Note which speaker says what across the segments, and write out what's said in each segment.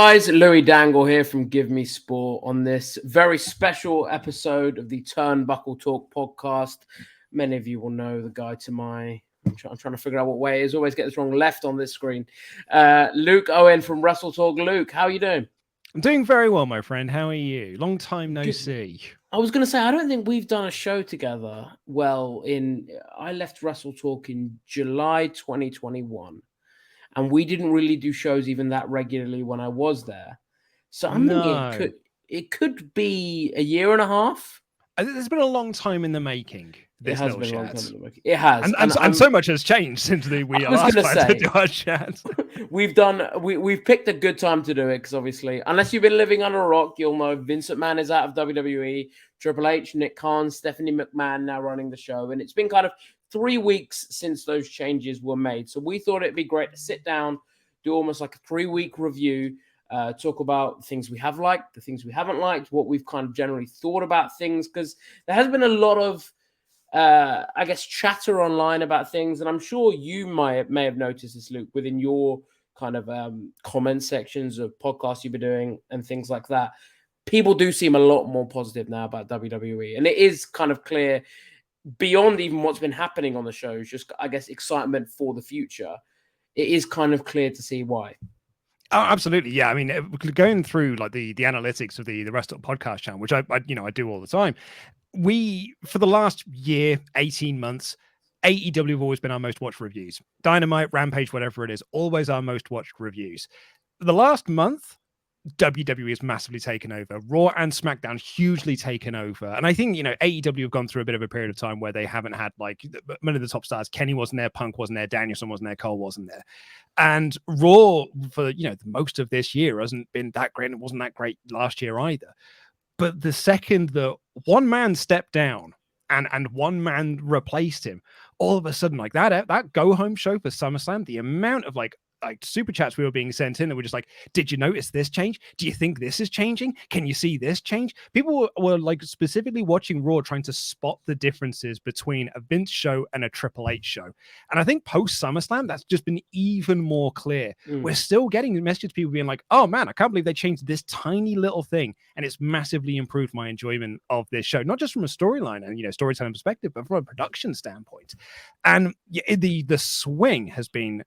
Speaker 1: Guys, Louis Dangoor here from GiveMeSport on this very special episode of the Turnbuckle Talk Podcast. Many of you will know the guy to my... I'm trying to figure out what way it is. Always get this wrong. Left on this screen. Luke Owen from WrestleTalk. Luke, how are you doing?
Speaker 2: I'm doing very well, my friend. How are you? Long time no see.
Speaker 1: I was going to say, I don't think we've done a show together. I left WrestleTalk in July 2021. And we didn't really do shows even that regularly when I was there. So I'm thinking it could be a year and a half.
Speaker 2: It's been a long time in the making.
Speaker 1: It has been a long time in the making. It has.
Speaker 2: And so much has changed since we last tried to do our chat.
Speaker 1: We've picked a good time to do it because obviously, unless you've been living under a rock, you'll know Vince McMahon is out of WWE, Triple H, Nick Khan, Stephanie McMahon now running the show. And it's been kind of 3 weeks since those changes were made. So we thought it'd be great to sit down, do almost like a 3-week review, talk about things we have liked, the things we haven't liked, what we've kind of generally thought about things, because there has been a lot of, chatter online about things. And I'm sure you may have noticed this, Luke, within your kind of comment sections of podcasts you've been doing and things like that. People do seem a lot more positive now about WWE. And it is kind of clear, beyond even what's been happening on the shows, just, I guess, excitement for the future. It is kind of clear to see why.
Speaker 2: Oh, absolutely. Yeah. I mean, going through like the analytics of the WrestleTalk podcast channel, which I do all the time. For the last year, 18 months, AEW have always been our most watched reviews. Dynamite, Rampage, whatever it is, always our most watched reviews. The last month, WWE has massively taken over. Raw and SmackDown hugely taken over. And I think, AEW have gone through a bit of a period of time where they haven't had like many of the top stars. Kenny wasn't there, Punk wasn't there, Danielson wasn't there, Cole wasn't there. And Raw for, most of this year hasn't been that great. And it wasn't that great last year either. But the second that one man stepped down and one man replaced him, all of a sudden, like that go home show for SummerSlam, the amount of like super chats we were being sent in that were just like, did you notice this change? Do you think this is changing? Can you see this change? People were like specifically watching Raw trying to spot the differences between a Vince show and a Triple H show. And I think post SummerSlam, that's just been even more clear. We're still getting messages, people being like, oh man, I can't believe they changed this tiny little thing. And it's massively improved my enjoyment of this show, not just from a storyline and, storytelling perspective, but from a production standpoint. And the swing has been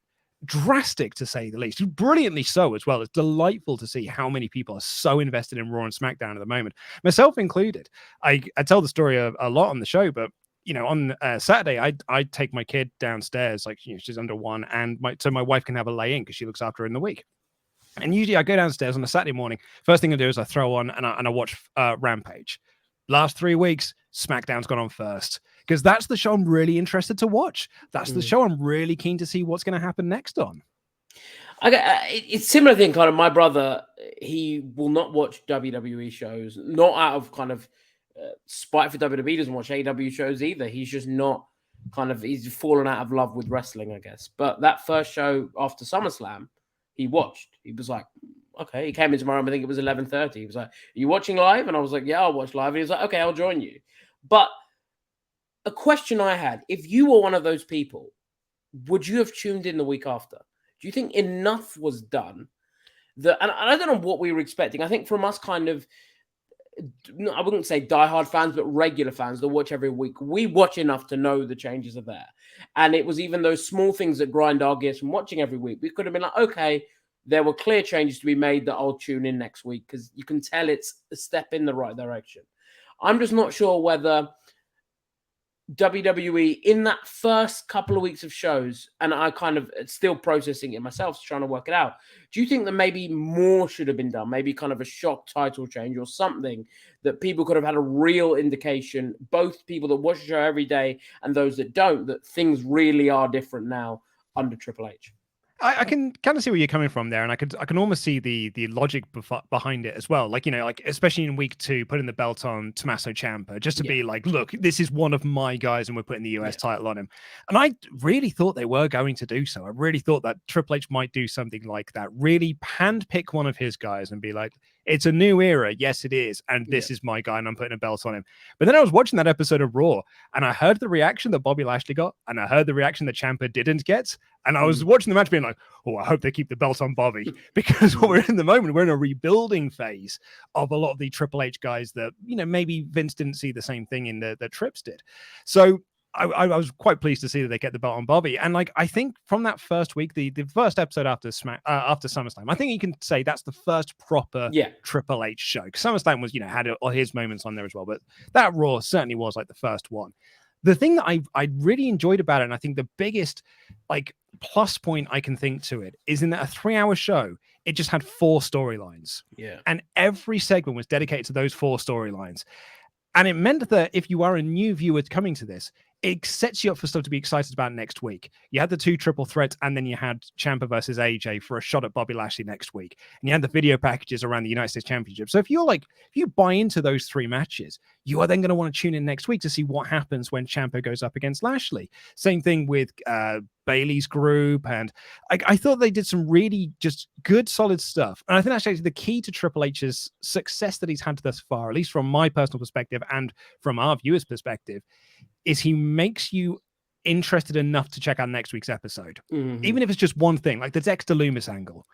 Speaker 2: drastic, to say the least. Brilliantly so as well. It's delightful to see how many people are so invested in Raw and SmackDown at the moment, myself included. I tell the story a lot on the show, but on Saturday I take my kid downstairs, like she's under 1, and so my wife can have a lay in because she looks after her in the week. And usually I go downstairs on a Saturday morning. First thing I do is I throw on and I watch Rampage. Last 3 weeks, SmackDown's gone on first because that's the show I'm really interested to watch. That's the show I'm really keen to see what's going to happen next on.
Speaker 1: It's similar thing. Kind of my brother, he will not watch WWE shows, not out of kind of spite for WWE. He doesn't watch AEW shows either. He's just not he's fallen out of love with wrestling, I guess. But that first show after SummerSlam, he watched. He was like, okay. He came into my room, I think it was 11:30. He was like, are you watching live? And I was like, yeah, I'll watch live. And he was like, okay, I'll join you. But a question I had, if you were one of those people, would you have tuned in the week after? Do you think enough was done? And I don't know what we were expecting. I think from us kind of, I wouldn't say diehard fans, but regular fans that watch every week, we watch enough to know the changes are there. And it was even those small things that grind our gears from watching every week. We could have been like, okay, there were clear changes to be made that I'll tune in next week because you can tell it's a step in the right direction. I'm just not sure whether WWE in that first couple of weeks of shows, and I kind of still processing it myself, trying to work it out. Do you think that maybe more should have been done? Maybe kind of a shock title change or something that people could have had a real indication, both people that watch the show every day and those that don't, that things really are different now under Triple H?
Speaker 2: I can kind of see where you're coming from there, and I can almost see the logic behind it as well. Like, especially in week 2, putting the belt on Tommaso Ciampa, just to be like, look, this is one of my guys, and we're putting the US title on him. And I really thought they were going to do so. I really thought that Triple H might do something like that, really handpick one of his guys and be like, It's a new era. Yes, it is. And this is my guy, and I'm putting a belt on him. But then I was watching that episode of Raw, and I heard the reaction that Bobby Lashley got, and I heard the reaction that Ciampa didn't get. And I was watching the match being like, oh, I hope they keep the belt on Bobby, because what we're in the moment, we're in a rebuilding phase of a lot of the Triple H guys that, maybe Vince didn't see the same thing in that Trips did. So I was quite pleased to see that they get the belt on Bobby. And I think from that first week, the first episode after SummerSlam, I think you can say that's the first proper Triple H show. Because SummerSlam was, had all his moments on there as well. But that Raw certainly was the first one. The thing that I really enjoyed about it, and I think the biggest plus point I can think to it, is in that a 3-hour show, it just had 4 storylines.
Speaker 1: Yeah.
Speaker 2: And every segment was dedicated to those 4 storylines. And it meant that if you are a new viewer coming to this, it sets you up for stuff to be excited about next week. You had the 2 triple threats, and then you had Ciampa versus AJ for a shot at Bobby Lashley next week. And you had the video packages around the United States Championship. So if you buy into those 3 matches, you are then going to want to tune in next week to see what happens when Ciampa goes up against Lashley. Same thing with Bailey's group. And I thought they did some really just good, solid stuff. And I think that's actually the key to Triple H's success that he's had thus far, at least from my personal perspective and from our viewers' perspective, is he makes you interested enough to check out next week's episode. Even if it's just one thing, like the Dexter Lumis angle.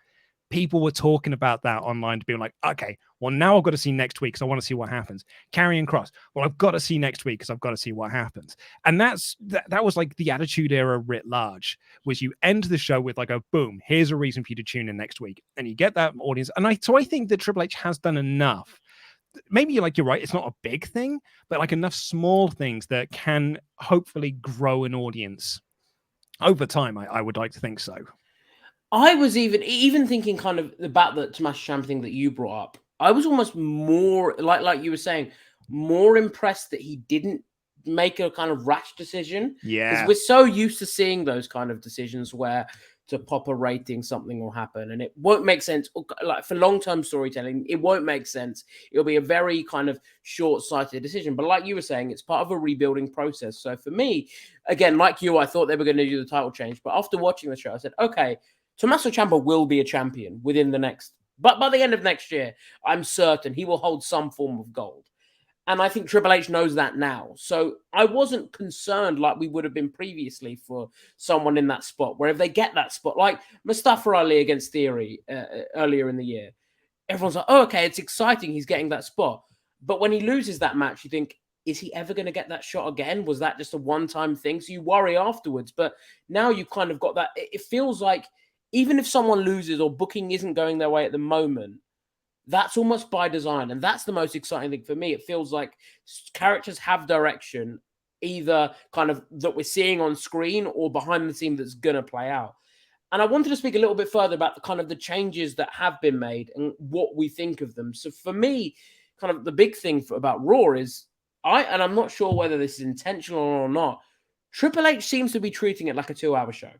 Speaker 2: People were talking about that online to be like, okay, well, now I've got to see next week because I want to see what happens. Karrion Kross, well, I've got to see next week because I've got to see what happens. And that was the Attitude Era writ large, was you end the show with a boom, here's a reason for you to tune in next week. And you get that audience. And so I think that Triple H has done enough. Maybe you're right, it's not a big thing, but enough small things that can hopefully grow an audience over time. I would like to think so.
Speaker 1: I was even thinking kind of about the Tommaso Ciampa thing that you brought up. I was almost more like you were saying, more impressed that he didn't make a kind of rash decision.
Speaker 2: Yeah,
Speaker 1: because we're so used to seeing those kind of decisions where to pop a rating, something will happen, and it won't make sense. For long-term storytelling, it won't make sense. It'll be a very kind of short-sighted decision. But like you were saying, it's part of a rebuilding process. So for me, again, like you, I thought they were going to do the title change, but after watching the show, I said, okay, Tommaso Ciampa will be a champion within the next, but by the end of next year, I'm certain he will hold some form of gold. And I think Triple H knows that now. So I wasn't concerned like we would have been previously for someone in that spot, where if they get that spot, like Mustafa Ali against Theory earlier in the year, everyone's like, oh, okay, it's exciting. He's getting that spot. But when he loses that match, you think, is he ever going to get that shot again? Was that just a one-time thing? So you worry afterwards. But now you've kind of got that. It feels like even if someone loses or booking isn't going their way at the moment, that's almost by design. And that's the most exciting thing for me. It feels like characters have direction, either kind of that we're seeing on screen or behind the scene that's going to play out. And I wanted to speak a little bit further about the kind of the changes that have been made and what we think of them. So for me, kind of the big thing about Raw is, and I'm not sure whether this is intentional or not, Triple H seems to be treating it like a 2-hour show.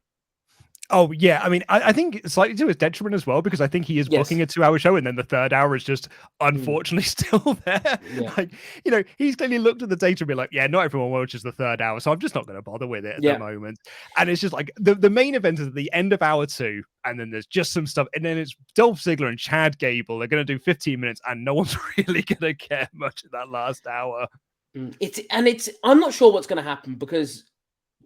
Speaker 2: Oh, yeah. I mean, I think slightly to his detriment as well, because I think he is booking a 2-hour show, and then the 3rd hour is just unfortunately still there. Yeah. He's clearly looked at the data and be like, yeah, not everyone watches the 3rd hour, so I'm just not going to bother with it at the moment. And it's just the main event is at the end of hour 2, and then there's just some stuff, and then it's Dolph Ziggler and Chad Gable. They're going to do 15 minutes, and no one's really going to care much in that last hour.
Speaker 1: I'm not sure what's going to happen, because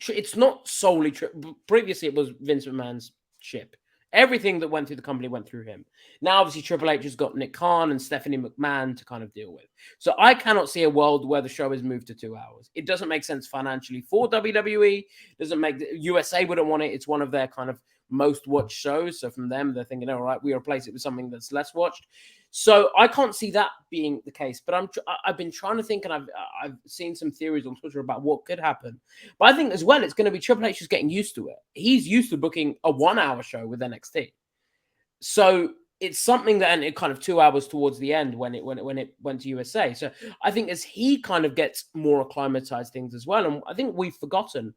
Speaker 1: it's not solely true. Previously, it was Vince McMahon's ship. Everything that went through the company went through him. Now, obviously, Triple H has got Nick Khan and Stephanie McMahon to kind of deal with. So I cannot see a world where the show is moved to 2 hours. It doesn't make sense financially for WWE. USA wouldn't want it. It's one of their kind of most watched shows. So from them, they're thinking, all right, we replace it with something that's less watched. So I can't see that being the case. But I've been trying to think, and I've seen some theories on Twitter about what could happen. But I think as well, it's going to be Triple H is getting used to it. He's used to booking a 1-hour show with NXT. So it's something that, and it kind of 2 hours towards the end when it went to USA. So I think as he kind of gets more acclimatized things as well, and I think we've forgotten,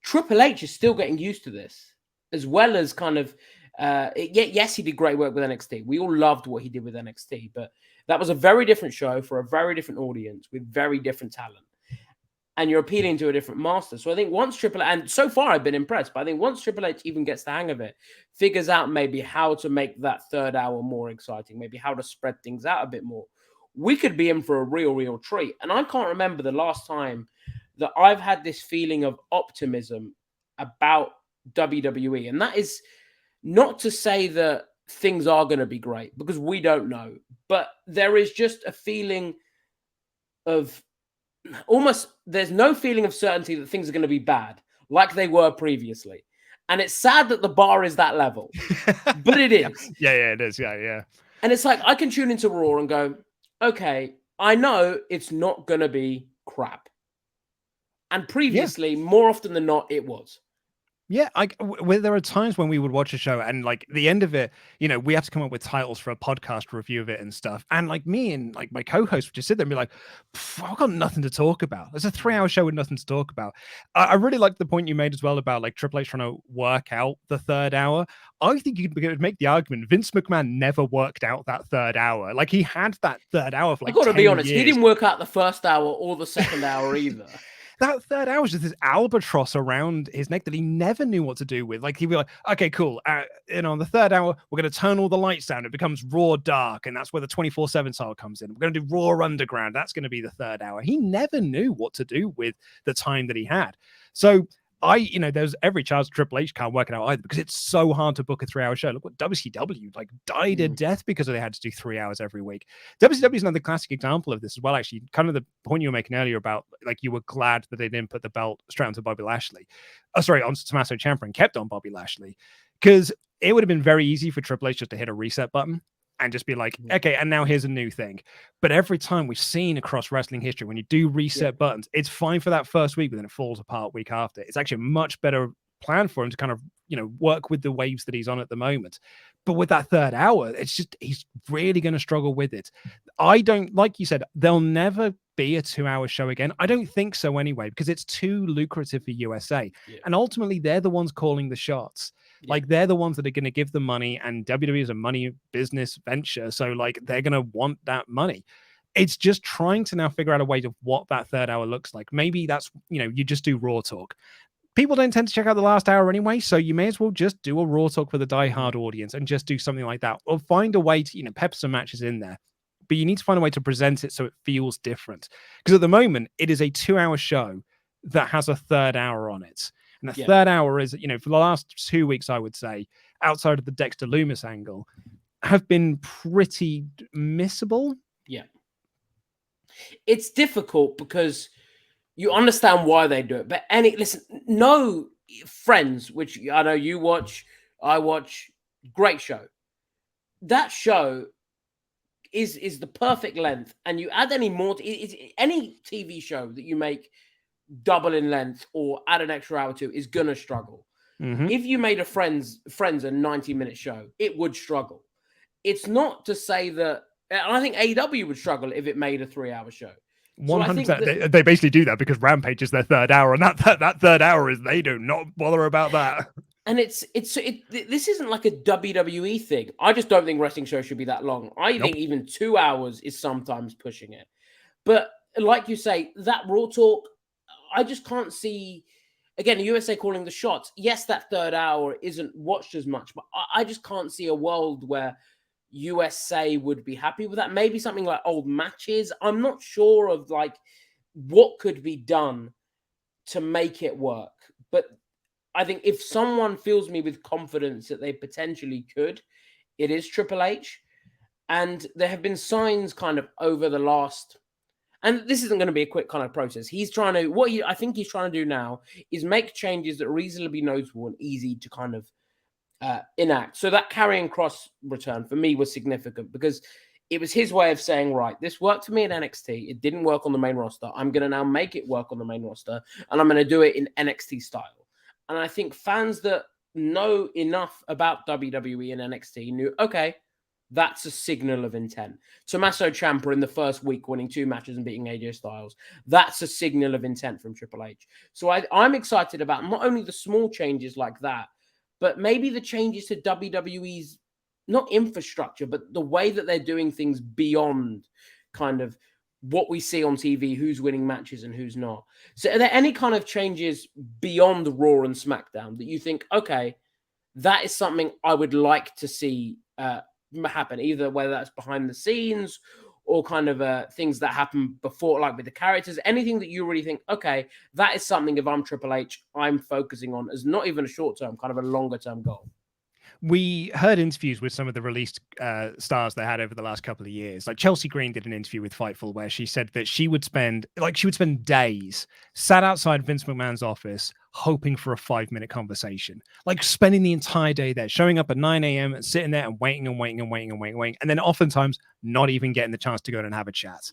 Speaker 1: Triple H is still getting used to this, as well as kind of, yes, he did great work with NXT. We all loved what he did with NXT, but that was a very different show for a very different audience with very different talent. and you're appealing to a different master. So I think once Triple H, and so far I've been impressed, but I think once Triple H even gets the hang of it, figures out maybe how to make that third hour more exciting, maybe how to spread things out a bit more, we could be in for a real treat. And I can't remember the last time that I've had this feeling of optimism about WWE. And that is not to say that things are going to be great, because we don't know, but there is just a feeling of almost, there's no feeling of certainty that things are going to be bad like they were previously. And it's sad that the bar is that level, but it is.
Speaker 2: Yeah, it is. Yeah.
Speaker 1: And it's like, I can tune into Raw and go, okay, I know it's not going to be crap. And previously, more often than not, it was.
Speaker 2: Yeah, there are times when we would watch a show and like the end of it, we have to come up with titles for a podcast review of it and stuff. And like me and like my co-host would just sit there and be like, I've got nothing to talk about. It's a 3-hour show with nothing to talk about. I really like the point you made as well about like Triple H trying to work out the third hour. I think you could make the argument Vince McMahon never worked out that third hour. Like he had that third hour for like, I've got to be honest,
Speaker 1: he didn't work out the first hour or the second hour either.
Speaker 2: That third hour was just this albatross around his neck that he never knew what to do with. Like he'd be like, okay, cool. On the third hour, we're going to turn all the lights down. It becomes Raw Dark. And that's where the 24/7 style comes in. We're going to do Raw Underground. That's going to be the third hour. He never knew what to do with the time that he had. So there's every chance Triple H can't work it out either, because it's so hard to book a 3-hour show. Look what WCW like died a death because they had to do 3 hours every week. WCW is another classic example of this as well. Actually, kind of the point you were making earlier about like you were glad that they didn't put the belt straight onto Bobby Lashley. Onto Tommaso Ciampa and kept on Bobby Lashley, because it would have been very easy for Triple H just to hit a reset button and just be like, okay, and now here's a new thing. But every time we've seen across wrestling history, when you do reset buttons, it's fine for that first week, but then it falls apart week after. It's actually a much better plan for him to kind of, work with the waves that he's on at the moment. But with that third hour, it's just, he's really going to struggle with it. I don't, like you said, there'll never be a 2-hour show again. I don't think so anyway, because it's too lucrative for USA. Yeah. And ultimately, they're the ones calling the shots. Yeah. Like, they're the ones that are going to give the money, and WWE is a money business venture. So, like, they're going to want that money. It's just trying to now figure out a way of what that third hour looks like. Maybe that's, you just do Raw Talk. People don't tend to check out the last hour anyway, so you may as well just do a Raw Talk for the diehard audience and just do something like that. Or find a way to, pepper some matches in there. But you need to find a way to present it so it feels different. Because at the moment, it is a 2-hour show that has a third hour on it. And the third hour is, for the last 2 weeks, I would say, outside of the Dexter Lumis angle, have been pretty missable.
Speaker 1: Yeah. It's difficult because you understand why they do it. But listen, no Friends, which I know you watch, I watch, great show. That show is the perfect length, and you add any more, any TV show that you make double in length or add an extra hour to is going to struggle. Mm-hmm. If you made a Friends a 90-minute show, it would struggle. It's not to say that, and I think AEW would struggle if it made a 3-hour show.
Speaker 2: 100%. They basically do that because Rampage is their third hour, and that third hour is they do not bother about that.
Speaker 1: And this isn't like a WWE thing. I just don't think wrestling shows should be that long. I think even 2 hours is sometimes pushing it. But like you say, that Raw Talk, I just can't see. Again, USA calling the shots. Yes, that third hour isn't watched as much, but I just can't see a world where USA would be happy with that. Maybe something like old matches. I'm not sure of like what could be done to make it work. But I think if someone fills me with confidence that they potentially could, it is Triple H. And there have been signs kind of over the last, and this isn't going to be a quick kind of process. He's trying to, I think he's trying to do now is make changes that are reasonably noticeable and easy to kind of enact. So that carrying cross return for me was significant because it was his way of saying, right, this worked for me in NXT. It didn't work on the main roster. I'm going to now make it work on the main roster, and I'm going to do it in NXT style. And I think fans that know enough about WWE and NXT knew, okay, that's a signal of intent. Tommaso Ciampa in the first week winning 2 matches and beating AJ Styles. That's a signal of intent from Triple H. So I'm excited about not only the small changes like that, but maybe the changes to WWE's, not infrastructure, but the way that they're doing things beyond kind of what we see on TV, who's winning matches and who's not. So are there any kind of changes beyond Raw and SmackDown that you think, okay, that is something I would like to see happen, either whether that's behind the scenes or kind of things that happen before, like with the characters, anything that you really think, okay, that is something, if I'm Triple H, I'm focusing on as not even a short-term, kind of a longer-term goal?
Speaker 2: We heard interviews with some of the released stars they had over the last couple of years. Like Chelsea Green did an interview with Fightful where she said that she would spend days sat outside Vince McMahon's office hoping for a 5-minute conversation, like spending the entire day there, showing up at 9 a.m. and sitting there and waiting. And then oftentimes not even getting the chance to go in and have a chat.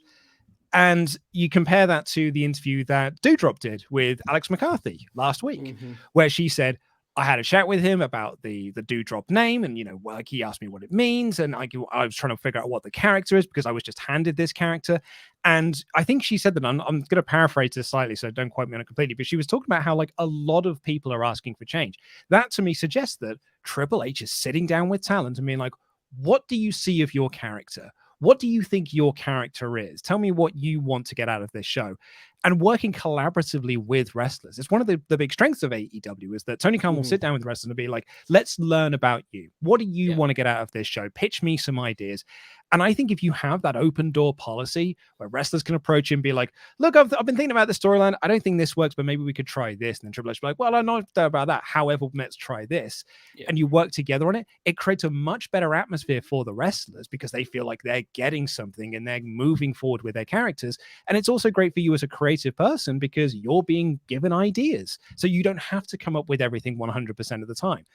Speaker 2: And you compare that to the interview that Doudrop did with Alex McCarthy last week, where she said, I had a chat with him about the Doudrop name, and like he asked me what it means, and I was trying to figure out what the character is because I was just handed this character. And I think she said that, I'm going to paraphrase this slightly, so don't quote me on it completely, but she was talking about how like a lot of people are asking for change. That to me suggests that Triple H is sitting down with talent and being like, what do you see of your character? What do you think your character is? Tell me what you want to get out of this show. And working collaboratively with wrestlers. It's one of the big strengths of AEW is that Tony Khan will sit down with wrestlers and be like, let's learn about you. What do you want to get out of this show? Pitch me some ideas. And I think if you have that open door policy where wrestlers can approach you and be like, look, I've been thinking about the storyline. I don't think this works, but maybe we could try this. And then Triple H will be like, well, I don't know about that. However, let's try this. And you work together on it. It creates a much better atmosphere for the wrestlers because they feel like they're getting something and they're moving forward with their characters. And it's also great for you as a creative person because you're being given ideas. So you don't have to come up with everything 100% of the time.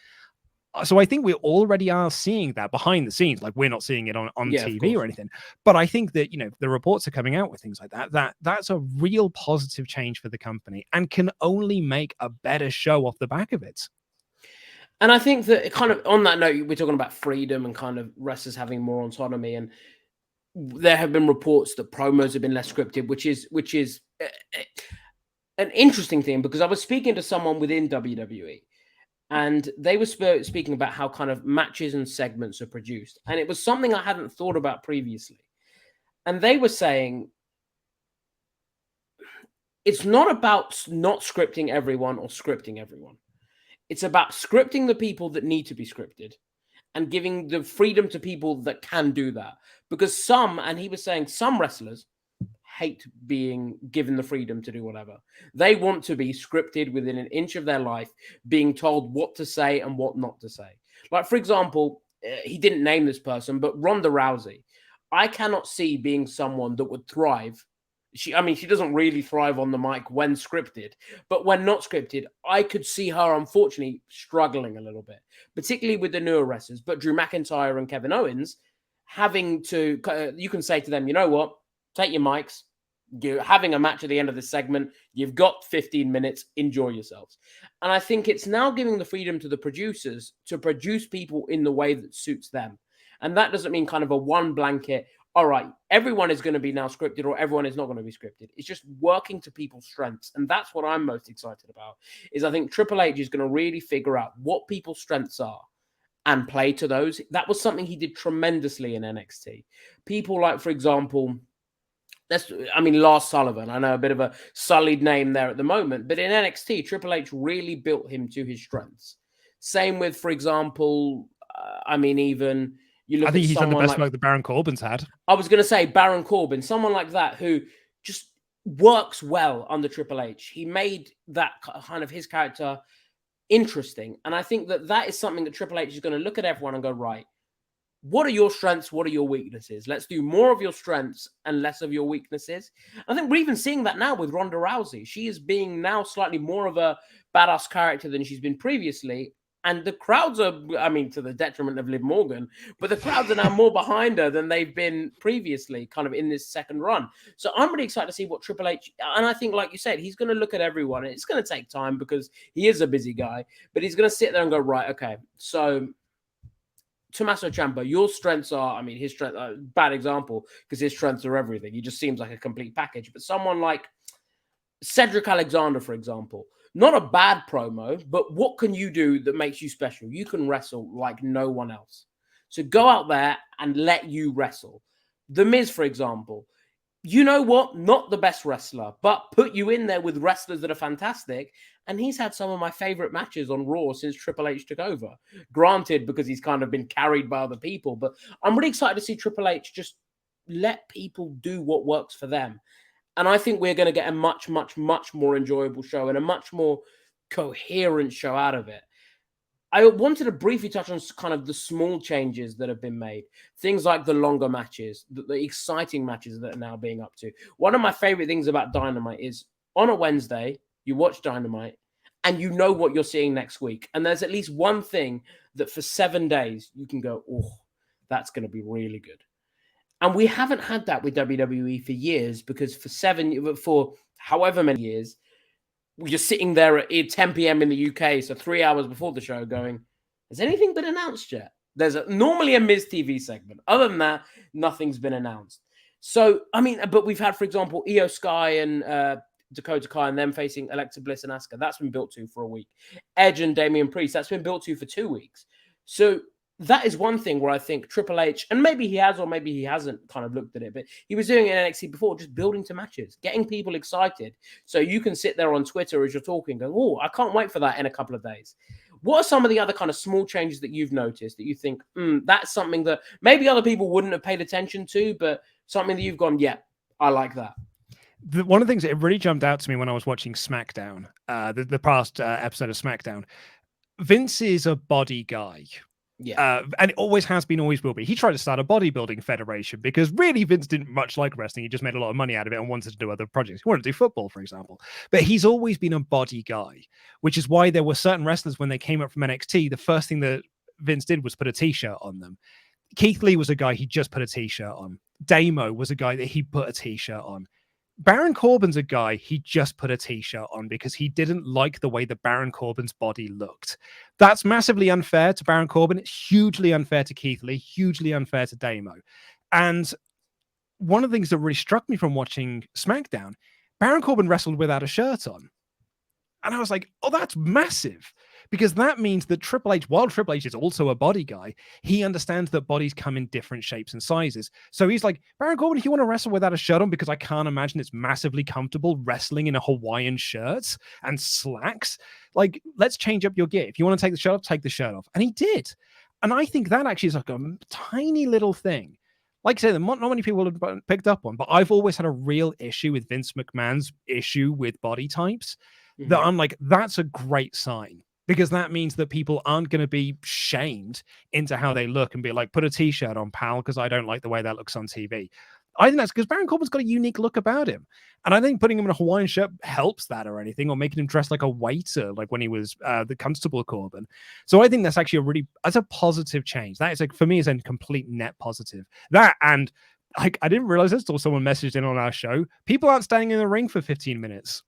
Speaker 2: So I think we already are seeing that behind the scenes. Like we're not seeing it on TV or anything. But I think that, the reports are coming out with things like that's a real positive change for the company and can only make a better show off the back of it.
Speaker 1: And I think that kind of on that note, we're talking about freedom and kind of wrestlers having more autonomy. And there have been reports that promos have been less scripted, which is an interesting thing because I was speaking to someone within WWE. And they were speaking about how kind of matches and segments are produced. And it was something I hadn't thought about previously. And they were saying, it's not about not scripting everyone or scripting everyone. It's about scripting the people that need to be scripted and giving the freedom to people that can do that. Because and he was saying some wrestlers hate being given the freedom to do whatever. They want to be scripted within an inch of their life, being told what to say and what not to say. Like, for example, he didn't name this person, but Ronda Rousey. I cannot see being someone that would thrive. She doesn't really thrive on the mic when scripted, but when not scripted, I could see her, unfortunately, struggling a little bit, particularly with the newer wrestlers. But Drew McIntyre and Kevin Owens, having to, you can say to them, you know what? Take your mics. You're having a match at the end of the segment. You've got 15 minutes. Enjoy yourselves. And I think it's now giving the freedom to the producers to produce people in the way that suits them. And that doesn't mean kind of a one blanket, all right, everyone is going to be now scripted or everyone is not going to be scripted. It's just working to people's strengths. And that's what I'm most excited about, is I think Triple H is going to really figure out what people's strengths are and play to those. That was something he did tremendously in NXT. People like, for example, Lars Sullivan. I know a bit of a sullied name there at the moment, but in NXT, Triple H really built him to his strengths. Same with, for example, even you look. I
Speaker 2: think he's done the best work that Baron Corbin's had.
Speaker 1: I was going to say Baron Corbin, someone like that who just works well under Triple H. He made that kind of his character interesting, and I think that is something that Triple H is going to look at everyone and go, right, what are your strengths? What are your weaknesses? Let's do more of your strengths and less of your weaknesses. I think we're even seeing that now with Ronda Rousey. She is being now slightly more of a badass character than she's been previously. And the crowds are, to the detriment of Liv Morgan, but the crowds are now more behind her than they've been previously, kind of in this second run. So I'm really excited to see what Triple H, and I think, like you said, he's going to look at everyone. And it's going to take time because he is a busy guy, but he's going to sit there and go, right, okay, so Tommaso Ciampa, your strengths are, his strength, bad example, because his strengths are everything. He just seems like a complete package. But someone like Cedric Alexander, for example, not a bad promo, but what can you do that makes you special? You can wrestle like no one else. So go out there and let you wrestle. The Miz, for example, you know what? Not the best wrestler, but put you in there with wrestlers that are fantastic. And he's had some of my favorite matches on Raw since Triple H took over. Granted, because he's kind of been carried by other people, but I'm really excited to see Triple H just let people do what works for them. And I think we're going to get a much, much, much more enjoyable show and a much more coherent show out of it. I wanted to briefly touch on kind of the small changes that have been made. Things like the longer matches, the exciting matches that are now being up to. One of my favorite things about Dynamite is on a Wednesday, you watch Dynamite and you know what you're seeing next week. And there's at least one thing that for 7 days you can go, oh, that's going to be really good. And we haven't had that with WWE for years because for however many years, we're just sitting there at 10 p.m. in the UK, so 3 hours before the show going, has anything been announced yet? There's normally a Miz TV segment. Other than that, nothing's been announced. So, I mean, but we've had, for example, Io Sky and Dakota Kai and them facing Alexa Bliss and Asuka. That's been built to for a week. Edge and Damian Priest, that's been built to for 2 weeks. So that is one thing where I think Triple H, and maybe he has or maybe he hasn't kind of looked at it, but he was doing it in NXT before, just building to matches, getting people excited. So you can sit there on Twitter as you're talking going, oh, I can't wait for that in a couple of days. What are some of the other kind of small changes that you've noticed that you think, that's something that maybe other people wouldn't have paid attention to, but something that you've gone, yeah, I like that?
Speaker 2: One of the things that really jumped out to me when I was watching SmackDown, the past episode of SmackDown, Vince is a body guy.
Speaker 1: Yeah.
Speaker 2: And it always has been, always will be. He tried to start a bodybuilding federation because really Vince didn't much like wrestling. He just made a lot of money out of it and wanted to do other projects. He wanted to do football, for example. But he's always been a body guy, which is why there were certain wrestlers when they came up from NXT, the first thing that Vince did was put a t-shirt on them. Keith Lee was a guy he just put a t-shirt on. Damo was a guy that he put a t-shirt on. Baron Corbin's a guy he just put a t-shirt on because he didn't like the way that Baron Corbin's body looked. That's massively unfair to Baron Corbin. It's hugely unfair to Keith Lee, hugely unfair to Damo. And one of the things that really struck me from watching SmackDown, Baron Corbin wrestled without a shirt on. And I was like, oh, that's massive. Because that means that Triple H, while Triple H is also a body guy, he understands that bodies come in different shapes and sizes. So he's like, Baron Corbin, if you want to wrestle without a shirt on, because I can't imagine it's massively comfortable wrestling in a Hawaiian shirt and slacks, like, let's change up your gear. If you want to take the shirt off, take the shirt off. And he did. And I think that actually is like a tiny little thing. Like I said, not many people have picked up on, but I've always had a real issue with Vince McMahon's issue with body types. That I'm like, that's a great sign. Because that means that people aren't going to be shamed into how they look and be like, put a t-shirt on, pal, because I don't like the way that looks on TV. I think that's because Baron Corbin's got a unique look about him. And I think putting him in a Hawaiian shirt helps that or anything, or making him dress like a waiter, like when he was the Constable Corbin. So I think that's actually that's a positive change. That is, like, for me, is a complete net positive. That, and I didn't realize this until someone messaged in on our show. People aren't standing in the ring for 15 minutes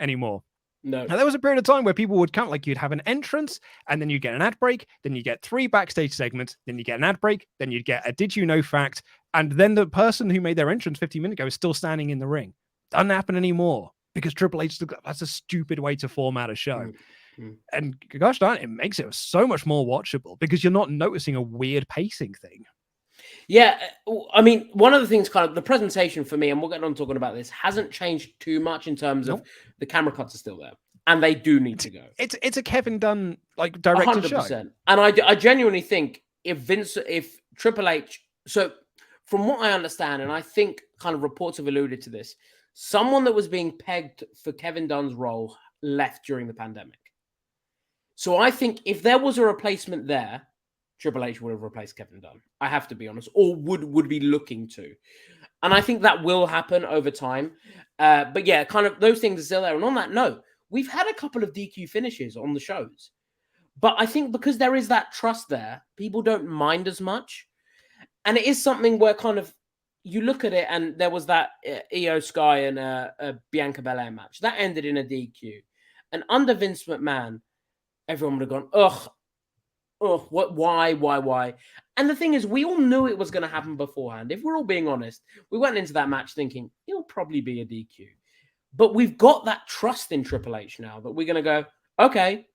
Speaker 2: anymore.
Speaker 1: No.
Speaker 2: Now, there was a period of time where people would count, like, you'd have an entrance, and then you'd get an ad break, then you get 3 backstage segments, then you get an ad break, then you'd get a did you know fact, and then the person who made their entrance 15 minutes ago is still standing in the ring. Doesn't happen anymore because Triple H, that's a stupid way to format a show. And gosh darn it makes it so much more watchable because you're not noticing a weird pacing thing.
Speaker 1: Yeah, I mean, one of the things, kind of the presentation for me, and we'll get on talking about this, hasn't changed too much in terms of the camera cuts are still there, and they do need to go.
Speaker 2: It's a Kevin Dunn like directed 100%. Show,
Speaker 1: and I genuinely think if Triple H, so from what I understand, and I think kind of reports have alluded to this, someone that was being pegged for Kevin Dunn's role left during the pandemic. So I think if there was a replacement there, Triple H would have replaced Kevin Dunn. I have to be honest, or would be looking to. And I think that will happen over time. But yeah, kind of those things are still there. And on that note, we've had a couple of DQ finishes on the shows. But I think because there is that trust there, people don't mind as much. And it is something where kind of you look at it, and there was that Io Sky and Bianca Belair match. That ended in a DQ. And under Vince McMahon, everyone would have gone, ugh, what? Why? And the thing is, we all knew it was going to happen beforehand. If we're all being honest, we went into that match thinking it'll probably be a DQ. But we've got that trust in Triple H now that we're going to go, okay,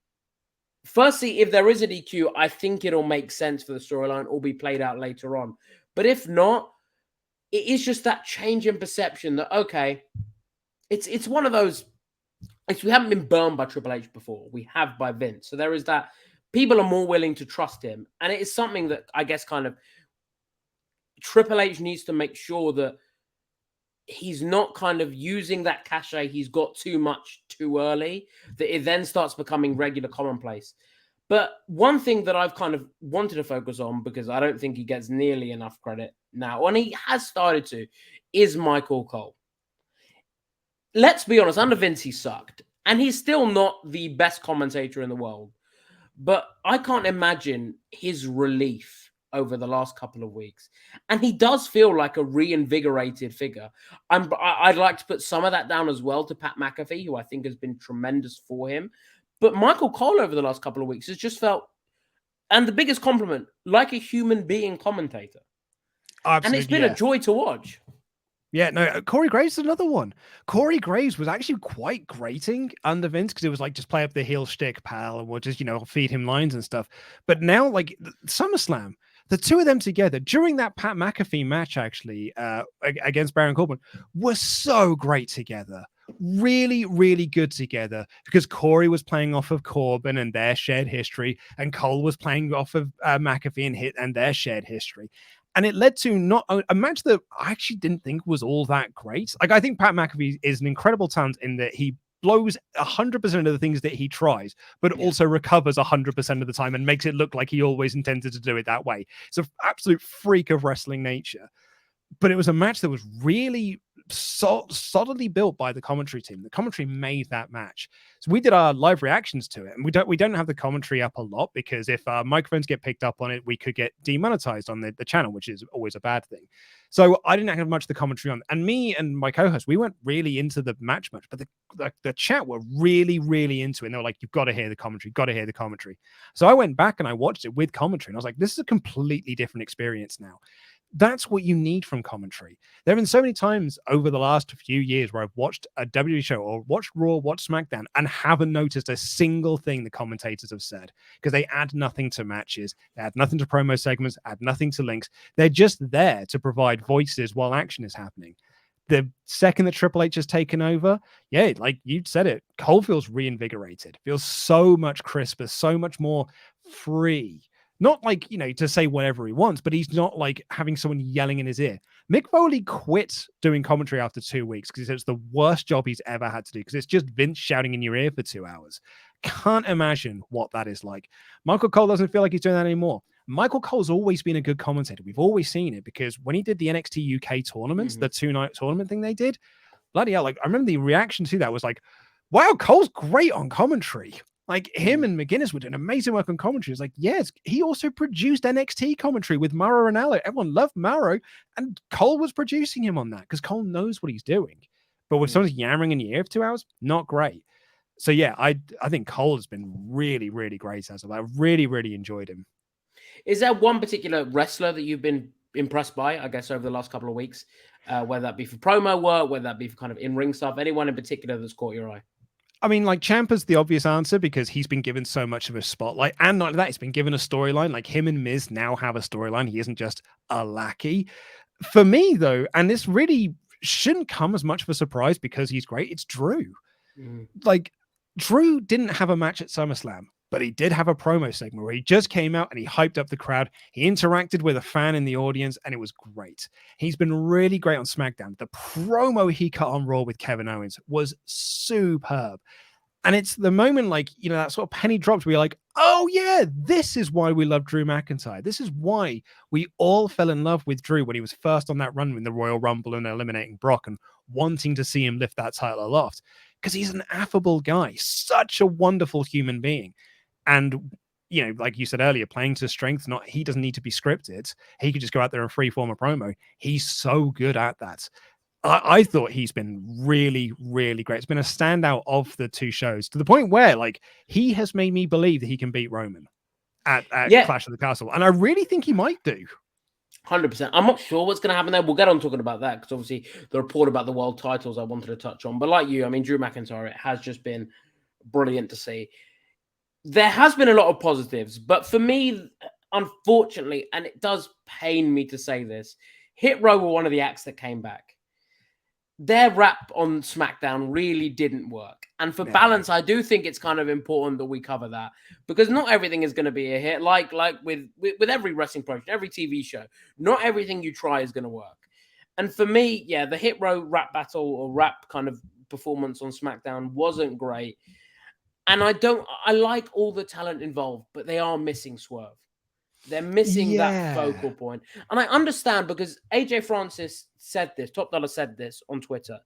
Speaker 1: firstly, if there is a DQ, I think it'll make sense for the storyline or be played out later on. But if not, it is just that change in perception that, okay, it's one of those, we haven't been burned by Triple H before. We have by Vince. So there is that people are more willing to trust him. And it is something that I guess kind of Triple H needs to make sure that he's not kind of using that cachet he's got too much too early, that it then starts becoming regular commonplace. But one thing that I've kind of wanted to focus on, because I don't think he gets nearly enough credit now, and he has started to, is Michael Cole. Let's be honest, under Vince, he sucked. And he's still not the best commentator in the world. But I can't imagine his relief over the last couple of weeks. And he does feel like a reinvigorated figure. I'd like to put some of that down as well to Pat McAfee, who I think has been tremendous for him. But Michael Cole over the last couple of weeks has just felt, and the biggest compliment, like a human being commentator. Absolutely, and it's been a joy to watch.
Speaker 2: Yeah, no, Corey Graves is another one. Corey Graves was actually quite grating under Vince because it was like, just play up the heel shtick, pal, and we'll just, feed him lines and stuff. But now, like, SummerSlam, the two of them together during that Pat McAfee match, actually, against Baron Corbin, were so great together. Really, really good together because Corey was playing off of Corbin and their shared history, and Cole was playing off of McAfee and their shared history. And it led to not a match that I actually didn't think was all that great. Like, I think Pat McAfee is an incredible talent in that he blows 100% of the things that he tries, but also recovers 100% of the time and makes it look like he always intended to do it that way. It's an absolute freak of wrestling nature. But it was a match that was really solidly built by the commentary team. The commentary made that match. So we did our live reactions to it, and we don't have the commentary up a lot because if microphones get picked up on it, we could get demonetized on the channel, which is always a bad thing. So I didn't have much of the commentary on. And me and my co-host, we weren't really into the match much, but the chat were really, really into it. And they were like, you've got to hear the commentary, got to hear the commentary. So I went back and I watched it with commentary, and I was like, this is a completely different experience now. That's what you need from commentary. There have been so many times over the last few years where I've watched a WWE show or watched Raw, watched SmackDown, and haven't noticed a single thing the commentators have said because they add nothing to matches, they add nothing to promo segments, add nothing to links. They're just there to provide voices while action is happening. The second that Triple H has taken over, yeah, like you said it, Cole feels reinvigorated, feels so much crisper, so much more free. Not like, to say whatever he wants, but he's not like having someone yelling in his ear. Mick Foley quit doing commentary after 2 weeks because it's the worst job he's ever had to do because it's just Vince shouting in your ear for 2 hours. Can't imagine what that is like. Michael Cole doesn't feel like he's doing that anymore. Michael Cole's always been a good commentator. We've always seen it because when he did the NXT UK tournaments, the 2-night tournament thing they did, bloody hell, like I remember the reaction to that was like, wow, Cole's great on commentary. Like him and McGuinness were doing amazing work on commentary. It's like, yes, he also produced NXT commentary with Mauro Ranallo. Everyone loved Mauro, and Cole was producing him on that because Cole knows what he's doing. But with someone's yammering in your ear for 2 hours, not great. So yeah, I think Cole has been really, really great as well. I really, really enjoyed him.
Speaker 1: Is there one particular wrestler that you've been impressed by, I guess, over the last couple of weeks, whether that be for promo work, whether that be for kind of in-ring stuff, anyone in particular that's caught your eye?
Speaker 2: I mean, like Ciampa's the obvious answer because he's been given so much of a spotlight, and not like that, he's been given a storyline. Like him and Miz now have a storyline. He isn't just a lackey. For me, though, and this really shouldn't come as much of a surprise because he's great, it's Drew. Like, Drew didn't have a match at SummerSlam, but he did have a promo segment where he just came out and he hyped up the crowd. He interacted with a fan in the audience, and it was great. He's been really great on SmackDown. The promo he cut on Raw with Kevin Owens was superb. And it's the moment, like, that sort of penny drops where you're like, oh, yeah, this is why we love Drew McIntyre. This is why we all fell in love with Drew when he was first on that run in the Royal Rumble and eliminating Brock and wanting to see him lift that title aloft. Because he's an affable guy, such a wonderful human being. And, like you said earlier, playing to strength, he doesn't need to be scripted. He could just go out there and freeform a promo. He's so good at that. I thought he's been really, really great. It's been a standout of the two shows to the point where, like, he has made me believe that he can beat Roman at Clash of the Castle. And I really think he might do.
Speaker 1: 100%. I'm not sure what's going to happen there. We'll get on talking about that because obviously the report about the world titles I wanted to touch on. But like you, I mean, Drew McIntyre, it has just been brilliant to see. There has been a lot of positives, but for me, unfortunately, and it does pain me to say this, Hit Row were one of the acts that came back. Their rap on SmackDown really didn't work. And for balance, I do think it's kind of important that we cover that, because not everything is going to be a hit. Like with every wrestling promotion, every TV show, not everything you try is going to work. And for me, yeah, the Hit Row rap battle or rap kind of performance on SmackDown wasn't great. And I like all the talent involved, but they are missing Swerve. They're missing that focal point. And I understand, because AJ Francis said this, Top Dollar said this on Twitter.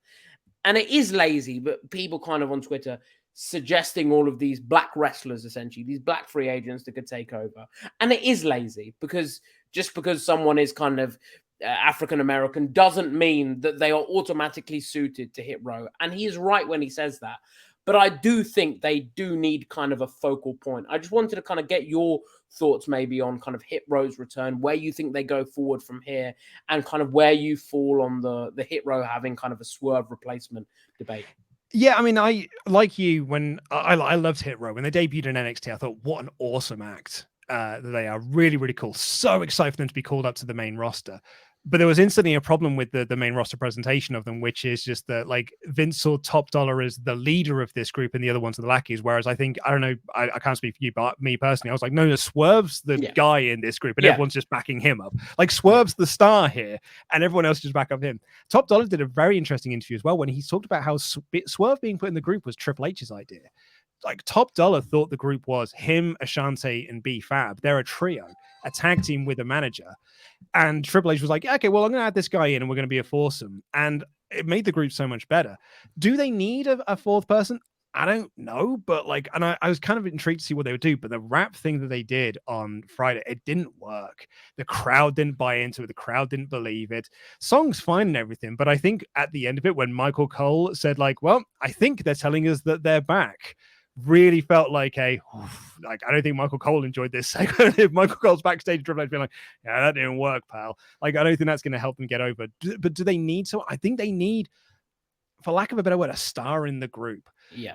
Speaker 1: And it is lazy, but people kind of on Twitter suggesting all of these black wrestlers, essentially, these black free agents that could take over. And it is lazy, because just because someone is kind of African-American doesn't mean that they are automatically suited to Hit Row. And he is right when he says that. But I do think they do need kind of a focal point. I just wanted to kind of get your thoughts maybe on kind of Hit Row's return, where you think they go forward from here, and kind of where you fall on the Hit Row having kind of a Swerve replacement debate.
Speaker 2: Yeah, I mean, I like you when I loved Hit Row when they debuted in NXT. I thought, what an awesome act. They are really, really cool. So excited for them to be called up to the main roster. But there was instantly a problem with the main roster presentation of them, which is just that, like, Vince saw Top Dollar as the leader of this group and the other ones are the lackeys. Whereas I think, I don't know, I can't speak for you, but me personally, I was like, no, Swerve's the guy in this group and everyone's just backing him up. Like, Swerve's the star here and everyone else just back up him. Top Dollar did a very interesting interview as well when he talked about how Swerve being put in the group was Triple H's idea. Like, Top Dollar thought the group was him, Ashante, and B-Fab. They're a trio, a tag team with a manager. And Triple H was like, okay, well, I'm going to add this guy in and we're going to be a foursome. And it made the group so much better. Do they need a fourth person? I don't know. But like, and I was kind of intrigued to see what they would do. But the rap thing that they did on Friday, it didn't work. The crowd didn't buy into it. The crowd didn't believe it. Song's fine and everything. But I think at the end of it, when Michael Cole said like, well, I think they're telling us that they're back, really felt like I don't think Michael Cole enjoyed this segment. If Michael Cole's backstage, Triple H being like, yeah, that didn't work, pal. Like, I don't think that's going to help them get over. But do they need so? I think they need, for lack of a better word, a star in the group.
Speaker 1: Yeah.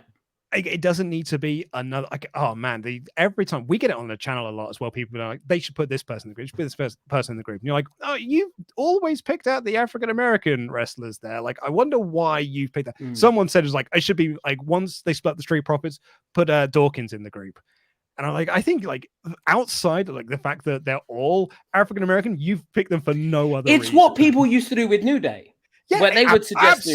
Speaker 2: It doesn't need to be another, like, oh man, every time we get it on the channel a lot as well, people are like, they should put this person in the group, put this person in the group. And you're like, oh, you've always picked out the African-American wrestlers there. Like, I wonder why you picked that. Someone said it was like, I should be like, once they split the Street Profits, put Dawkins in the group. And I'm like, I think like outside of like the fact that they're all African-American, you've picked them for no other reason.
Speaker 1: It's what people used to do with New Day.
Speaker 2: Yeah,
Speaker 1: but they would suggest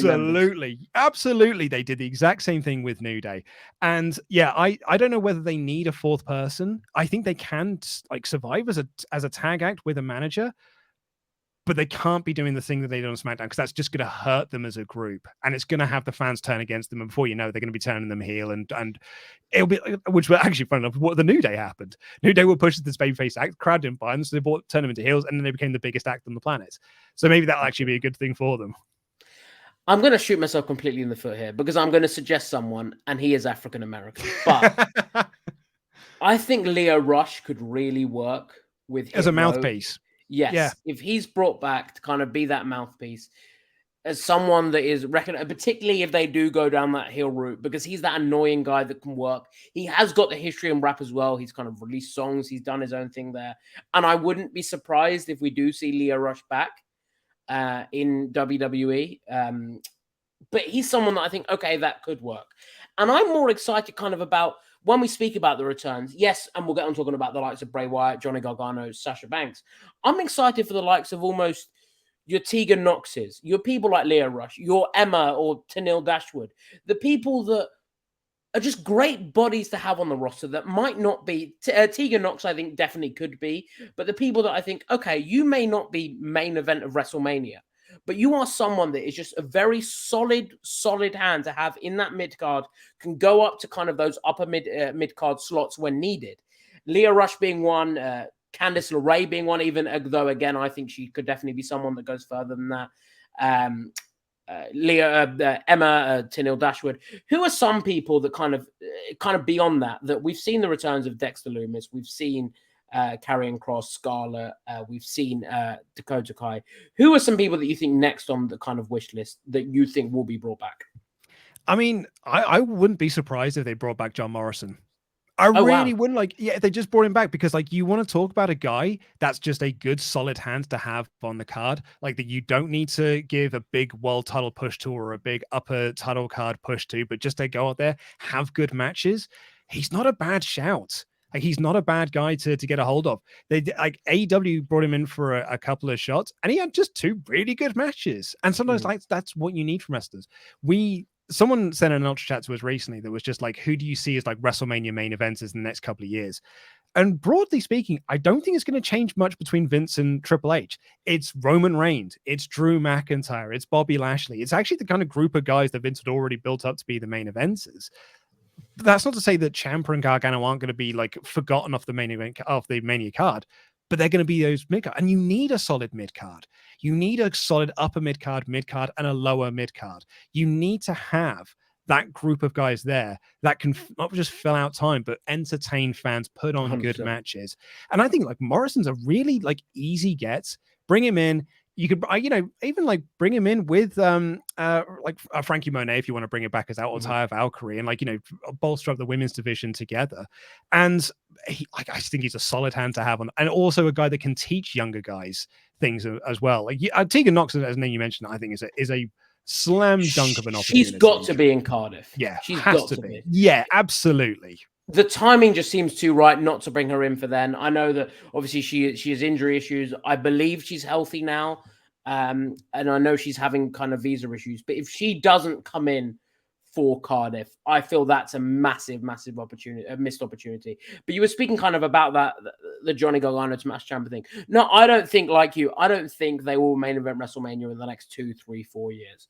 Speaker 2: absolutely. They did the exact same thing with New Day. And yeah, I don't know whether they need a fourth person. I think they can like survive as a tag act with a manager, but they can't be doing the thing that they did on SmackDown, because that's just going to hurt them as a group, and it's going to have the fans turn against them. And before you know, they're going to be turning them heel, and it'll be, which were actually fun enough. What the New Day happened, New Day were pushed this babyface act, crowd didn't buy them, so they turned them into heels, and then they became the biggest act on the planet. So maybe that'll actually be a good thing for them.
Speaker 1: I'm going to shoot myself completely in the foot here, because I'm going to suggest someone, and he is African American, but I think Leo Rush could really work with
Speaker 2: as a mouthpiece.
Speaker 1: Yes, yeah. If he's brought back to kind of be that mouthpiece, as someone that is recognized, particularly if they do go down that heel route, because he's that annoying guy that can work. He has got the history in rap as well. He's kind of released songs. He's done his own thing there. And I wouldn't be surprised if we do see Leo Rush back in WWE. But he's someone that I think, okay, that could work. And I'm more excited kind of about when we speak about the returns, yes, and we'll get on talking about the likes of Bray Wyatt, Johnny Gargano, Sasha Banks. I'm excited for the likes of almost your Tegan Noxes, your people like Leo Rush, your Emma or Tenille Dashwood, the people that are just great bodies to have on the roster that might not be. Tegan Nox, I think, definitely could be, but the people that I think, okay, you may not be main event of WrestleMania, but you are someone that is just a very solid hand to have in that mid-card, can go up to kind of those upper mid-card slots when needed. Leo Rush being one, Candice LeRae being one, even though, again, I think she could definitely be someone that goes further than that. Emma, Tenille Dashwood, who are some people that kind of beyond that we've seen the returns of Dexter Lumis, we've seen Karrion Kross, Scarlett, we've seen Dakota Kai. Who are some people that you think next on the kind of wish list that you think will be brought back?
Speaker 2: I mean, I wouldn't be surprised if they brought back John Morrison. I really
Speaker 1: wow.
Speaker 2: wouldn't if they just brought him back, because you want to talk about a guy that's just a good solid hand to have on the card, that you don't need to give a big world title push to or a big upper title card push to, but just to go out there, have good matches. He's not a bad shout. He's not a bad guy to get a hold of. They AEW brought him in for a couple of shots, and he had just 2 really good matches. And sometimes that's what you need from wrestlers. Someone sent an ultra chat to us recently that was just who do you see as WrestleMania main events in the next couple of years? And broadly speaking, I don't think it's going to change much between Vince and Triple H. It's Roman Reigns, it's Drew McIntyre, it's Bobby Lashley. It's actually the kind of group of guys that Vince had already built up to be the main eventers. But that's not to say that Ciampa and Gargano aren't going to be forgotten off the main event of the Mania card, but they're going to be those mid card, and you need a solid mid card. You need a solid upper mid card, and a lower mid card. You need to have that group of guys there that can not just fill out time, but entertain fans, put on 100%. Good matches. And I think Morrison's a really easy get. Bring him in. You could, even bring him in with Frankie Monet if you want to bring it back as out or Taya Valkyrie, and bolster up the women's division together. And I think he's a solid hand to have on, and also a guy that can teach younger guys things as well. Tegan Knox, as a name you mentioned, I think is a slam dunk of an opportunity.
Speaker 1: She's got to be in Cardiff.
Speaker 2: Yeah,
Speaker 1: she's
Speaker 2: got to be. Yeah, absolutely.
Speaker 1: The timing just seems too right not to bring her in for then. I know that obviously she has injury issues. I believe she's healthy now. And I know she's having kind of visa issues. But if she doesn't come in for Cardiff, I feel that's a massive opportunity, a missed opportunity. But you were speaking kind of about that, the Johnny Gargano to Smash Ciampa thing. No, I don't think I don't think they will main event WrestleMania in the next 2, 3, 4 years.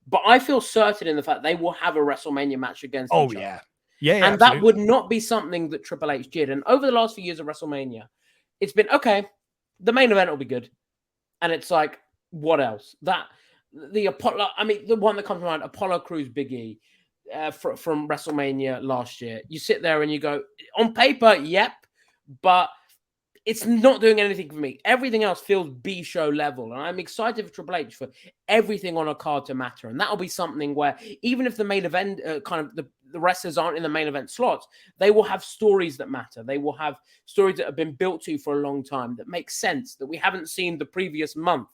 Speaker 1: But I feel certain in the fact they will have a WrestleMania match against each other.
Speaker 2: Yeah,
Speaker 1: and
Speaker 2: absolutely.
Speaker 1: That would not be something that Triple H did. And over the last few years of WrestleMania, it's been, okay, the main event will be good. And it's what else? The Apollo, the one that comes to mind, Apollo Crews Big E from WrestleMania last year. You sit there and you go, on paper, yep, but it's not doing anything for me. Everything else feels B-show level. And I'm excited for Triple H for everything on a card to matter. And that'll be something where even if the main event, the wrestlers aren't in the main event slots, they will have stories that matter. They will have stories that have been built to for a long time that make sense, that we haven't seen the previous month,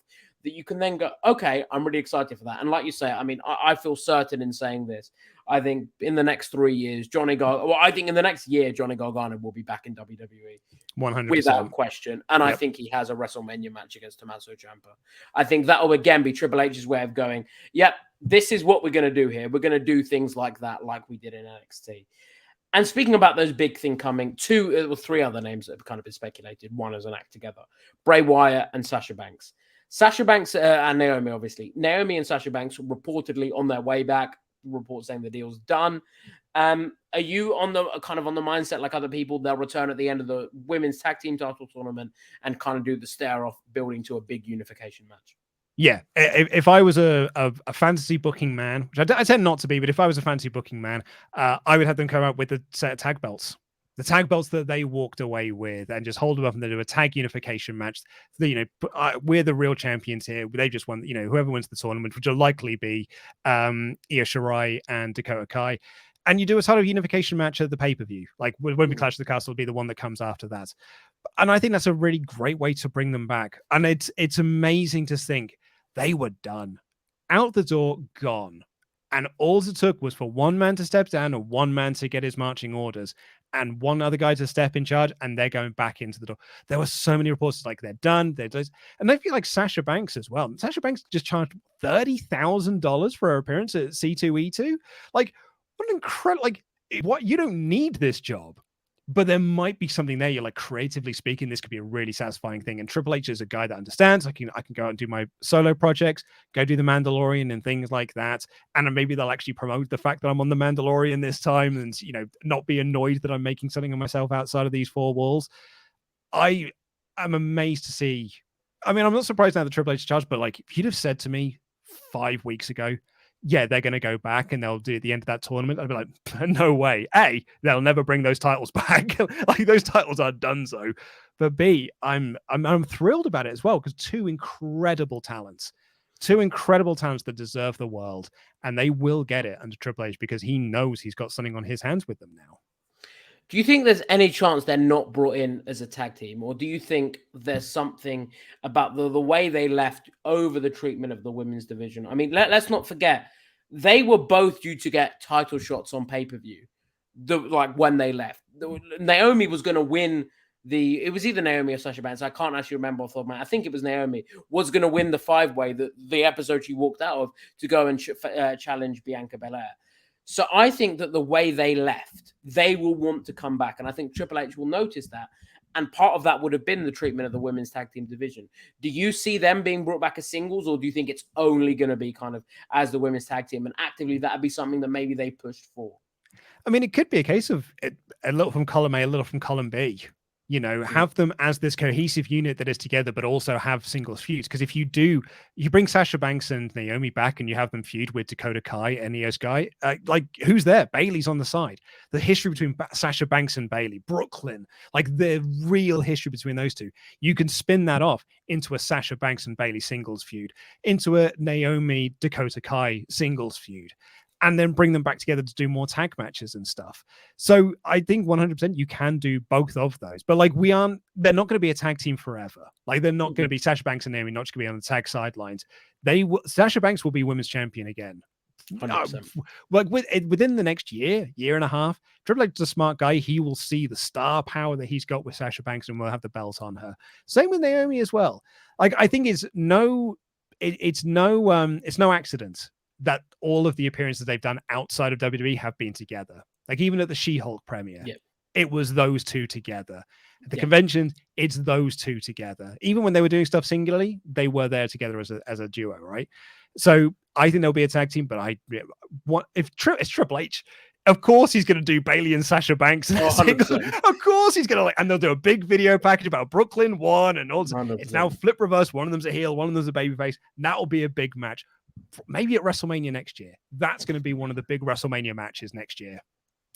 Speaker 1: that you can then go, okay, I'm really excited for that. And like you say, I feel certain in saying this. I think in the next 3 years, I think in the next year, Johnny Gargano will be back in WWE.
Speaker 2: 100%.
Speaker 1: Without question. And I think he has a WrestleMania match against Tommaso Ciampa. I think that will again be Triple H's way of going, yep, this is what we're going to do here. We're going to do things like that, like we did in NXT. And speaking about those big things coming, 3 other names that have kind of been speculated. One as an act together. Bray Wyatt and Sasha Banks. Sasha Banks and Naomi, obviously. Naomi and Sasha Banks reportedly on their way back. Reports saying the deal's done. Are you on the mindset like other people? They'll return at the end of the women's tag team title tournament and kind of do the stare off, building to a big unification match.
Speaker 2: Yeah, if I was a fantasy booking man, which I tend not to be, but if I was a fantasy booking man, I would have them come out with a set of tag belts. The tag belts that they walked away with, and just hold them up and they do a tag unification match. We're the real champions here. They just won, whoever wins the tournament, which will likely be Io Shirai and Dakota Kai. And you do a sort of unification match at the pay-per-view. When we Clash of the Castle will be the one that comes after that. And I think that's a really great way to bring them back. And it's amazing to think they were done. Out the door, gone. And all it took was for one man to step down and one man to get his marching orders and one other guy to step in charge, and they're going back into the door. There were so many reports they're done. And I feel like Sasha Banks as well. Sasha Banks just charged $30,000 for her appearance at C2E2. What an incredible, what, you don't need this job. But there might be something there. You're creatively speaking, this could be a really satisfying thing. And Triple H is a guy that understands. I can go out and do my solo projects, go do the Mandalorian and things like that. And maybe they'll actually promote the fact that I'm on the Mandalorian this time, and not be annoyed that I'm making something of myself outside of these 4 walls. I am amazed to see. I'm not surprised now that Triple H charged, but if you'd have said to me 5 weeks ago, yeah, they're going to go back and they'll do at the end of that tournament, I'd be like, no way. A, they'll never bring those titles back. Those titles are done so. But B, I'm thrilled about it as well, because 2 incredible talents that deserve the world, and they will get it under Triple H because he knows he's got something on his hands with them now.
Speaker 1: Do you think there's any chance they're not brought in as a tag team, or do you think there's something about the way they left over the treatment of the women's division? I mean, let's not forget they were both due to get title shots on pay-per-view. Like when they left, Naomi was going to win it was either Naomi or Sasha Banks. I can't actually remember off the top of my head. I think it was Naomi was going to win the 5-way, the episode she walked out of to go and challenge Bianca Belair. So I think that the way they left, they will want to come back. And I think Triple H will notice that. And part of that would have been the treatment of the women's tag team division. Do you see them being brought back as singles, or do you think it's only going to be kind of as the women's tag team, and actively that'd be something that maybe they pushed for?
Speaker 2: I mean, it could be a case of a little from column A, a little from column B. You know, have them as this cohesive unit that is together, but also have singles feuds. Because if you bring Sasha Banks and Naomi back and you have them feud with Dakota Kai and Io Sky, like who's there? Bayley's on the side. The history between Sasha Banks and Bayley, Brooklyn, like the real history between those two. You can spin that off into a Sasha Banks and Bayley singles feud, into a Naomi Dakota Kai singles feud, and then bring them back together to do more tag matches and stuff. So I think 100% you can do both of those. But like they're not going to be a tag team forever. Like they're not going to be Sasha Banks and Naomi, not just going to be on the tag sidelines. Sasha Banks will be women's champion again. Like within the next year and a half, Triple H is a smart guy. He will see the star power that he's got with Sasha Banks and will have the belt on her. Same with Naomi as well. Like I think it's no accident that all of the appearances they've done outside of WWE have been together. Like even at the She-Hulk premiere, it was those two together. At the conventions, it's those two together. Even when they were doing stuff singularly, they were there together as a duo, right? So I think there'll be a tag team, but it's Triple H. Of course he's going to do Bayley and Sasha Banks. Of course he's going to and they'll do a big video package about Brooklyn 1 and all. It's now flip reverse. One of them's a heel, one of them's a babyface. That'll be a big match. Maybe at WrestleMania next year. That's going to be one of the big WrestleMania matches next year.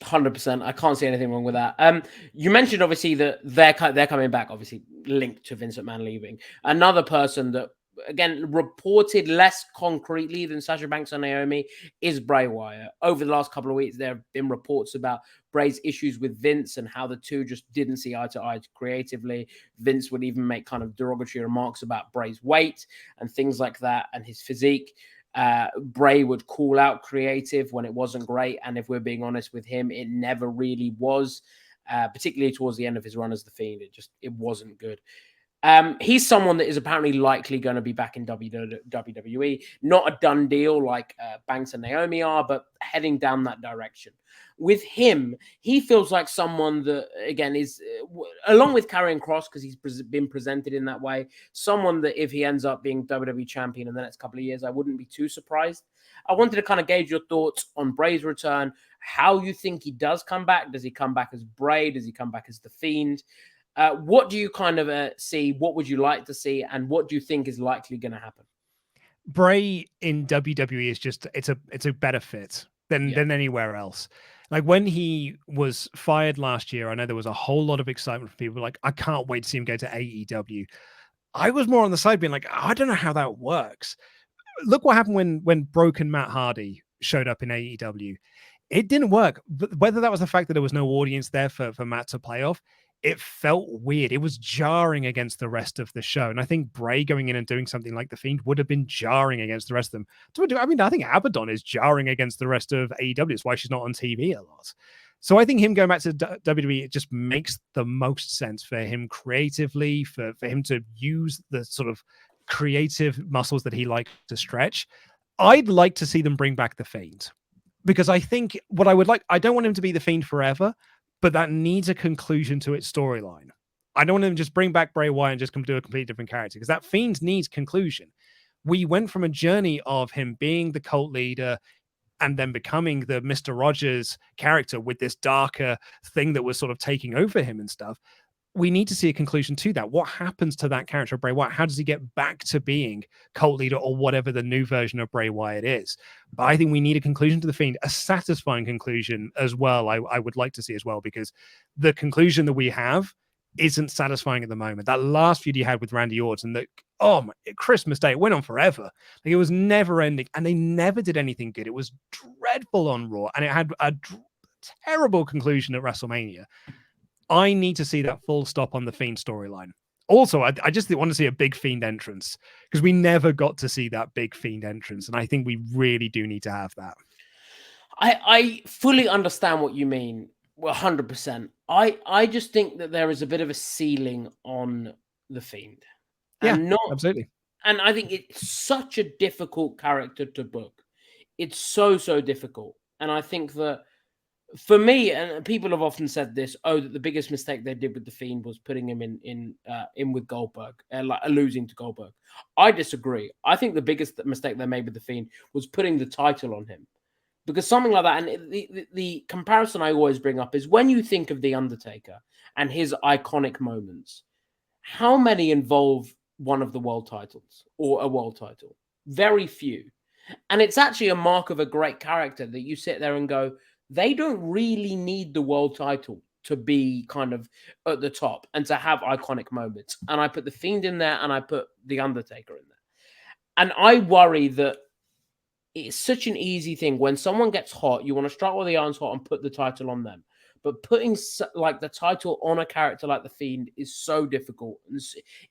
Speaker 1: 100%. I can't see anything wrong with that. You mentioned obviously that they're coming back, obviously linked to Vince McMahon leaving. Another person that, again, reported less concretely than Sasha Banks and Naomi is Bray Wyatt. Over the last couple of weeks, there have been reports about Bray's issues with Vince and how the two just didn't see eye to eye creatively. Vince would even make kind of derogatory remarks about Bray's weight and things like that and his physique. Bray would call out creative when it wasn't great. And if we're being honest with him, it never really was, particularly towards the end of his run as the Fiend. It wasn't good. He's someone that is apparently likely going to be back in WWE. Not a done deal like Banks and Naomi are, but heading down that direction. With him, he feels like someone that, again, is, along with Karrion Kross, because he's been presented in that way, someone that if he ends up being WWE champion in the next couple of years, I wouldn't be too surprised. I wanted to kind of gauge your thoughts on Bray's return, how you think he does come back. Does he come back as Bray? Does he come back as The Fiend? What do you kind of see? What would you like to see? And what do you think is likely going to happen?
Speaker 2: Bray in WWE is just, it's a better fit than anywhere else. Like when he was fired last year, I know there was a whole lot of excitement from people like, I can't wait to see him go to AEW. I was more on the side being like, I don't know how that works. Look what happened when broken Matt Hardy showed up in AEW. It didn't work. But whether that was the fact that there was no audience there for Matt to play off, it felt weird. It was jarring against the rest of the show. And I think Bray going in and doing something like The Fiend would have been jarring against the rest of them. I mean, I think Abaddon is jarring against the rest of AEW. It's why she's not on TV a lot. So I think him going back to WWE, it just makes the most sense for him creatively, for him to use the sort of creative muscles that he likes to stretch. I'd like to see them bring back The Fiend. Because I think what I would like, I don't want him to be The Fiend forever, but that needs a conclusion to its storyline. I don't want him to just bring back Bray Wyatt and just come do a completely different character, because that Fiend needs conclusion. We went from a journey of him being the cult leader and then becoming the Mr. Rogers character with this darker thing that was sort of taking over him and stuff. We need to see a conclusion to that. What happens to that character of Bray Wyatt? How does he get back to being cult leader or whatever the new version of Bray Wyatt is? But I think we need a conclusion to The Fiend, a satisfying conclusion as well. I would like to see as well, because the conclusion that we have isn't satisfying at the moment. That last feud he had with Randy Orton, Christmas Day, it went on forever. Like it was never ending, and they never did anything good. It was dreadful on Raw, and it had a terrible conclusion at WrestleMania. I need to see that full stop on the Fiend storyline. Also, I just want to see a big Fiend entrance, because we never got to see that big Fiend entrance, and I think we really do need to have that.
Speaker 1: I fully understand what you mean. 100%. I just think that there is a bit of a ceiling on the Fiend. And
Speaker 2: yeah, absolutely.
Speaker 1: And I think it's such a difficult character to book. It's so difficult. And I think that for me, and people have often said this, that the biggest mistake they did with the Fiend was putting him in with Goldberg, like losing to Goldberg. I disagree. I think the biggest mistake they made with the Fiend was putting the title on him. Because something like that, and the comparison I always bring up is when you think of The Undertaker and his iconic moments, how many involve one of the world titles or a world title? Very few. And it's actually a mark of a great character that you sit there and go, they don't really need the world title to be kind of at the top and to have iconic moments. And I put the Fiend in there and I put The Undertaker in there. And I worry that it's such an easy thing. When someone gets hot, you want to strike while the iron's hot and put the title on them. But putting like the title on a character like the Fiend is so difficult. And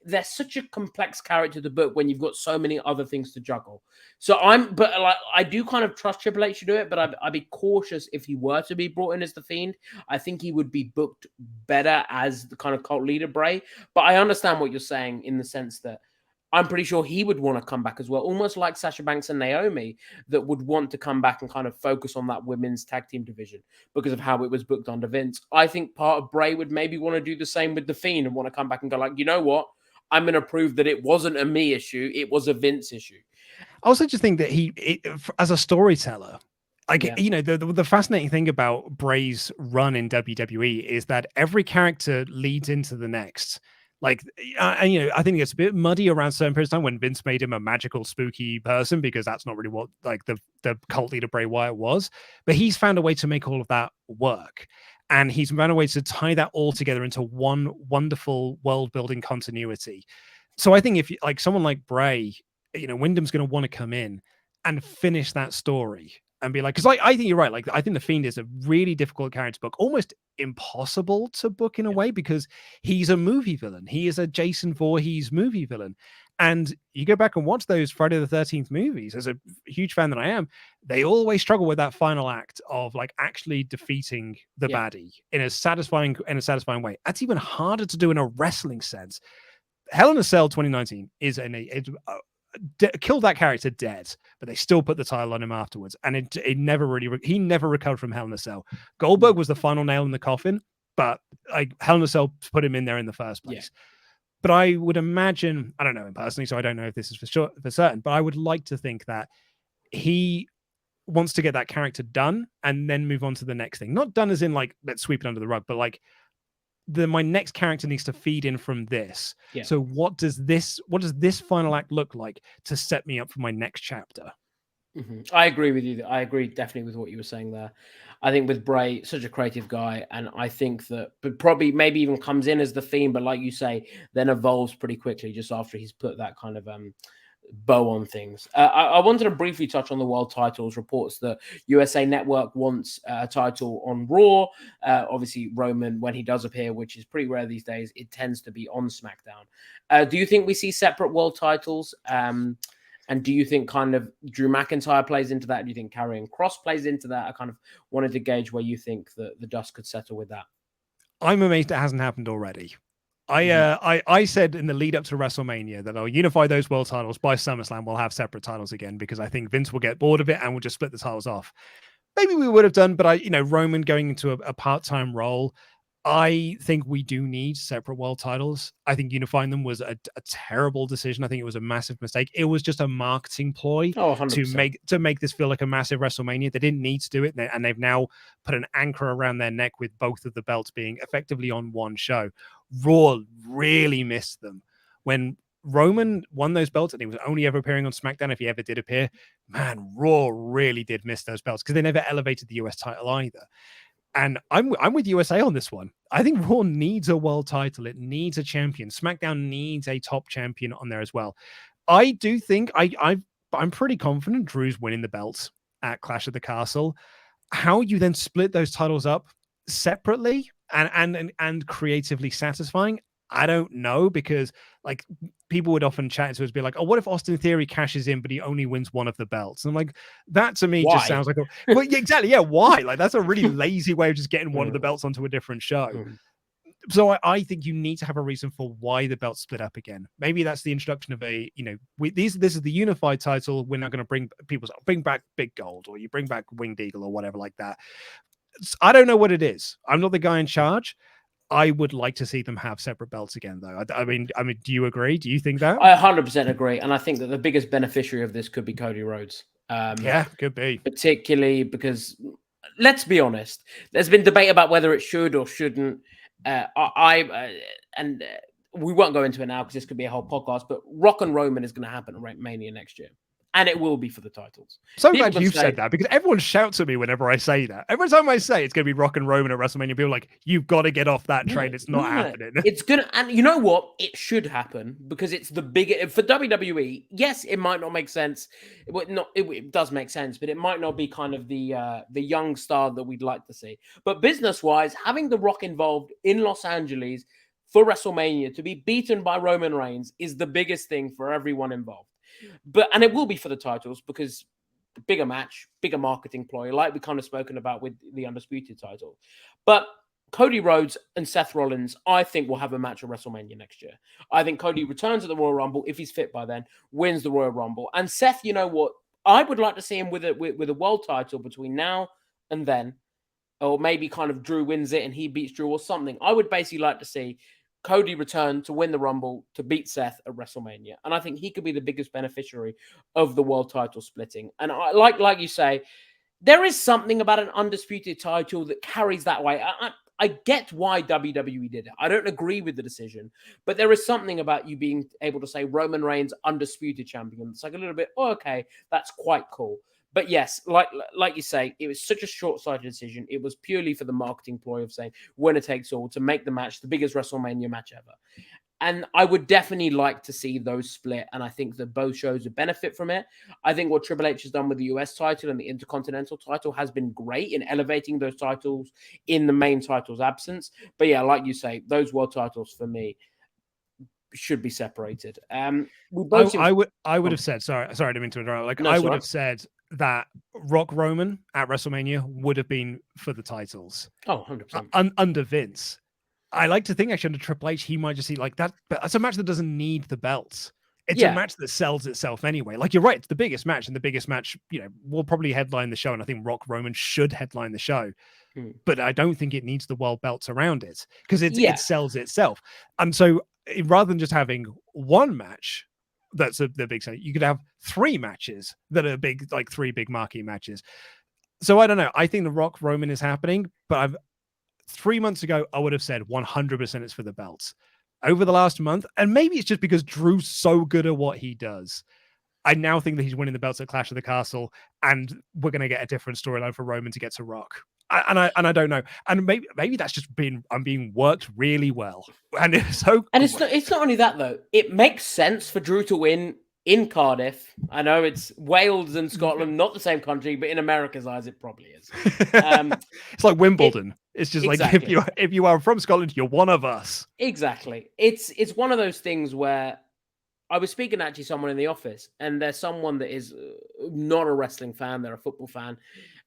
Speaker 1: they're such a complex character to book when you've got so many other things to juggle. So I do kind of trust Triple H to do it, but I'd be cautious if he were to be brought in as the Fiend. I think he would be booked better as the kind of cult leader Bray. But I understand what you're saying in the sense that I'm pretty sure he would want to come back as well, almost like Sasha Banks and Naomi, that would want to come back and kind of focus on that women's tag team division because of how it was booked under Vince. I think part of Bray would maybe want to do the same with the Fiend and want to come back and go like, you know what? I'm going to prove that it wasn't a me issue. It was a Vince issue.
Speaker 2: I also just think that as a storyteller, the fascinating thing about Bray's run in WWE is that every character leads into the next. I think it's a bit muddy around certain periods of time when Vince made him a magical, spooky person, because that's not really what the cult leader Bray Wyatt was. But he's found a way to make all of that work. And he's found a way to tie that all together into one wonderful world-building continuity. So I think if someone like Bray, Wyndham's going to want to come in and finish that story and be like, because I think you're right. I think the Fiend is a really difficult character to book, almost impossible to book in a way, because he's a movie villain. He is a Jason Voorhees movie villain. And you go back and watch those Friday the 13th movies, as a huge fan that I am, they always struggle with that final act of actually defeating the baddie in a satisfying way. That's even harder to do in a wrestling sense. Hell in a Cell 2019 is killed that character dead, but they still put the title on him afterwards, and he never recovered from Hell in a Cell. Goldberg was the final nail in the coffin, but Hell in a Cell put him in there in the first place. But I would imagine, I don't know him personally, so I don't know if this is for certain, but I would like to think that he wants to get that character done and then move on to the next thing. Not done as in let's sweep it under the rug, but my next character needs to feed in from this. Yeah. So what does this final act look like to set me up for my next chapter?
Speaker 1: Mm-hmm. I agree with you. I agree definitely with what you were saying there. I think with Bray, such a creative guy, and I think that but probably maybe even comes in as the Fiend, but like you say, then evolves pretty quickly just after he's put that kind of bow on things. I wanted to briefly touch on the world titles. Reports that USA Network wants a title on Raw. Obviously, Roman, when he does appear, which is pretty rare these days, it tends to be on SmackDown. Do you think we see separate world titles? And do you think kind of Drew McIntyre plays into that? Do you think Karrion Kross plays into that? I kind of wanted to gauge where you think that the dust could settle with that.
Speaker 2: I'm amazed it hasn't happened already. I said in the lead up to WrestleMania that I'll unify those world titles by SummerSlam. We'll have separate titles again, because I think Vince will get bored of it and we'll just split the titles off. Maybe we would have done, but Roman going into a part-time role, I think we do need separate world titles. I think unifying them was a terrible decision. I think it was a massive mistake. It was just a marketing ploy to make this feel like a massive WrestleMania. They didn't need to do it, and they've now put an anchor around their neck with both of the belts being effectively on one show. Raw really missed them. When Roman won those belts and he was only ever appearing on SmackDown, if he ever did appear, man, Raw really did miss those belts because they never elevated the US title either. And I'm with USA on this one. I think Raw needs a world title. It needs a champion. SmackDown needs a top champion on there as well. I do think I'm pretty confident Drew's winning the belt at Clash of the Castle. how you then split those titles up separately and creatively satisfying, I don't know, because like people would often chat to us, be like, oh, what if Austin Theory cashes in, but he only wins one of the belts? And I'm like, that to me just sounds like well, yeah, exactly. Yeah. Why? Like, that's a really lazy way of just getting one of the belts onto a different show. So I think you need to have a reason for why the belt's split up again. Maybe that's the introduction of a, this is the unified title. We're not going to bring back Big Gold, or you bring back Winged Eagle or whatever like that. I don't know what it is. I'm not the guy in charge. I would like to see them have separate belts again, though. I mean, do you agree? Do you think that?
Speaker 1: I 100% agree, and I think that the biggest beneficiary of this could be Cody Rhodes.
Speaker 2: Yeah, could be.
Speaker 1: Particularly because, let's be honest, there's been debate about whether it should or shouldn't. And we won't go into it now because this could be a whole podcast. But Rock and Roman is going to happen at Mania next year. And it will be for the titles.
Speaker 2: So glad you've said that, because everyone shouts at me whenever I say that. Every time I say it's going to be Rock and Roman at WrestleMania, people are like, you've got to get off that train. It's not happening.
Speaker 1: It's going to, and you know what? It should happen because it's the bigger, for WWE. Yes, it might not make sense. It does make sense, but it might not be kind of the young star that we'd like to see. But business-wise, having The Rock involved in Los Angeles for WrestleMania to be beaten by Roman Reigns is the biggest thing for everyone involved. And it will be for the titles because bigger match, bigger marketing ploy, like we kind of spoken about with the Undisputed title. But Cody Rhodes and Seth Rollins, I think, will have a match at WrestleMania next year. I think Cody returns at the Royal Rumble, if he's fit by then, wins the Royal Rumble. And Seth, you know what? I would like to see him with a world title between now and then. Or maybe kind of Drew wins it and he beats Drew or something. I would basically like to see Cody return to win the Rumble to beat Seth at WrestleMania. And I think he could be the biggest beneficiary of the world title splitting. And I, like you say, there is something about an undisputed title that carries that way. I get why WWE did it. I don't agree with the decision, but there is something about you being able to say Roman Reigns undisputed champion. It's like a little bit, okay, that's quite cool. But yes, like you say, it was such a short-sighted decision. It was purely for the marketing ploy of saying winner takes all to make the match the biggest WrestleMania match ever. And I would definitely like to see those split. And I think that both shows would benefit from it. I think what Triple H has done with the US title and the Intercontinental title has been great in elevating those titles in the main title's absence. But yeah, like you say, those world titles for me should be separated.
Speaker 2: I would have said, sorry, I didn't mean to interrupt. I would have said that Rock Roman at WrestleMania would have been for the titles.
Speaker 1: Oh, 100%.
Speaker 2: Under Vince. I like to think actually under Triple H, he might just see like that. But it's a match that doesn't need the belts. It's a match that sells itself anyway. Like, you're right, it's the biggest match, and the biggest match, will probably headline the show. And I think Rock Roman should headline the show. But I don't think it needs the world belts around it because it sells itself. And so rather than just having one match, that's the big thing, you could have 3 matches that are big, like 3 big marquee matches. So I don't know. I think the Rock Roman is happening, but 3 months ago, I would have said 100% it's for the belts. Over the last month, and maybe it's just because Drew's so good at what he does, I now think that he's winning the belts at Clash of the Castle, and we're going to get a different storyline for Roman to get to Rock. And I don't know, and maybe that's just I'm being worked really well, and it's so.
Speaker 1: And it's not only that though; it makes sense for Drew to win in Cardiff. I know it's Wales and Scotland, not the same country, but in America's eyes, it probably is.
Speaker 2: It's like Wimbledon. It's just
Speaker 1: exactly.
Speaker 2: Like if you are from Scotland, you're one of us.
Speaker 1: Exactly. It's one of those things where I was speaking to actually someone in the office, and there's someone that is not a wrestling fan, they're a football fan,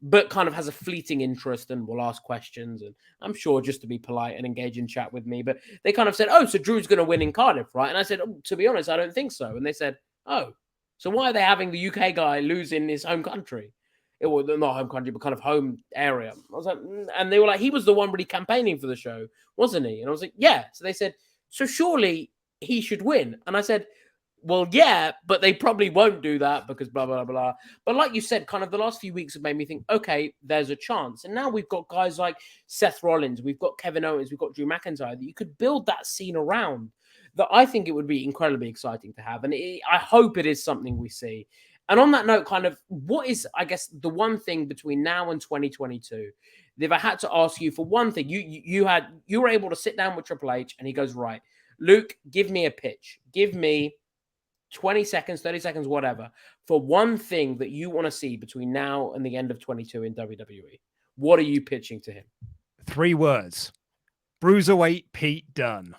Speaker 1: but kind of has a fleeting interest and will ask questions, and I'm sure just to be polite and engage in chat with me. But they kind of said, oh, so Drew's going to win in Cardiff, right? And I said, to be honest, I don't think so. And they said, oh, so why are they having the UK guy lose in his home country? Well, not home country, but kind of home area. I was like, and they were like, he was the one really campaigning for the show, wasn't he? And I was like, yeah. So they said, so surely he should win. And I said, well, yeah, but they probably won't do that because blah, blah, blah. But like you said, kind of the last few weeks have made me think, okay, there's a chance. And now we've got guys like Seth Rollins, we've got Kevin Owens, we've got Drew McIntyre, that you could build that scene around, that I think it would be incredibly exciting to have. And I hope it is something we see. And on that note, kind of what is, I guess, the one thing between now and 2022, if I had to ask you for one thing, you were able to sit down with Triple H and he goes, right, Luke, give me a pitch. Give me 20 seconds, 30 seconds, whatever, for one thing that you want to see between now and the end of 22 in WWE. What are you pitching to him?
Speaker 2: 3 words. Bruiserweight Pete Dunne.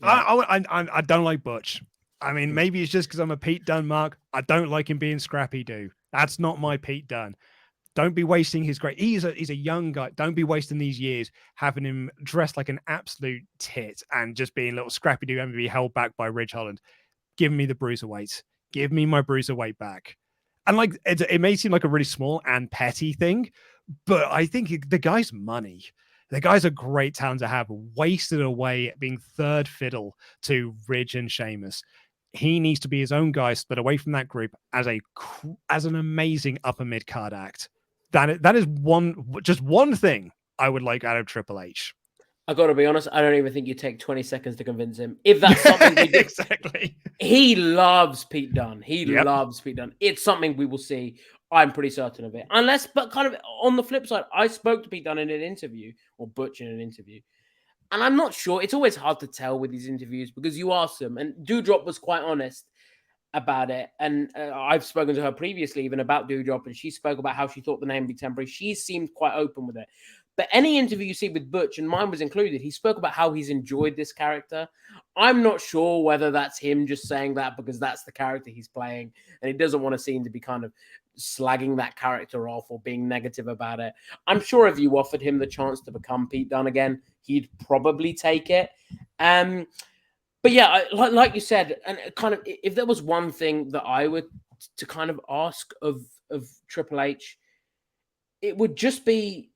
Speaker 2: Yeah. I don't like Butch. I mean, maybe it's just because I'm a Pete Dunne mark. I don't like him being scrappy, dude. That's not my Pete Dunne. Don't be wasting his great. He's a young guy. Don't be wasting these years having him dressed like an absolute tit and just being a little scrappy dude and be held back by Ridge Holland. Give me the bruiserweight. Give me my bruiserweight back. And like it may seem like a really small and petty thing, but I think the guy's money. The guy's a great talent to have, wasted away being third fiddle to Ridge and Sheamus. He needs to be his own guy, split away from that group as an amazing upper mid card act. That is one thing I would like out of Triple H.
Speaker 1: I got to be honest, I don't even think you take 20 seconds to convince him. If that's something we do,
Speaker 2: exactly.
Speaker 1: He loves Pete Dunne. He loves Pete Dunne. It's something we will see. I'm pretty certain of it. But kind of on the flip side, I spoke to Pete Dunne in an interview, or Butch in an interview, and I'm not sure. It's always hard to tell with these interviews because you ask them, and Doudrop was quite honest about it. And I've spoken to her previously even about Doudrop, and she spoke about how she thought the name would be temporary. She seemed quite open with it. But any interview you see with Butch, and mine was included, he spoke about how he's enjoyed this character. I'm not sure whether that's him just saying that because that's the character he's playing, and he doesn't want to seem to be kind of slagging that character off or being negative about it. I'm sure if you offered him the chance to become Pete Dunne again, he'd probably take it. But yeah, like you said, and kind of if there was one thing that I would to kind of ask of Triple H, it would just be.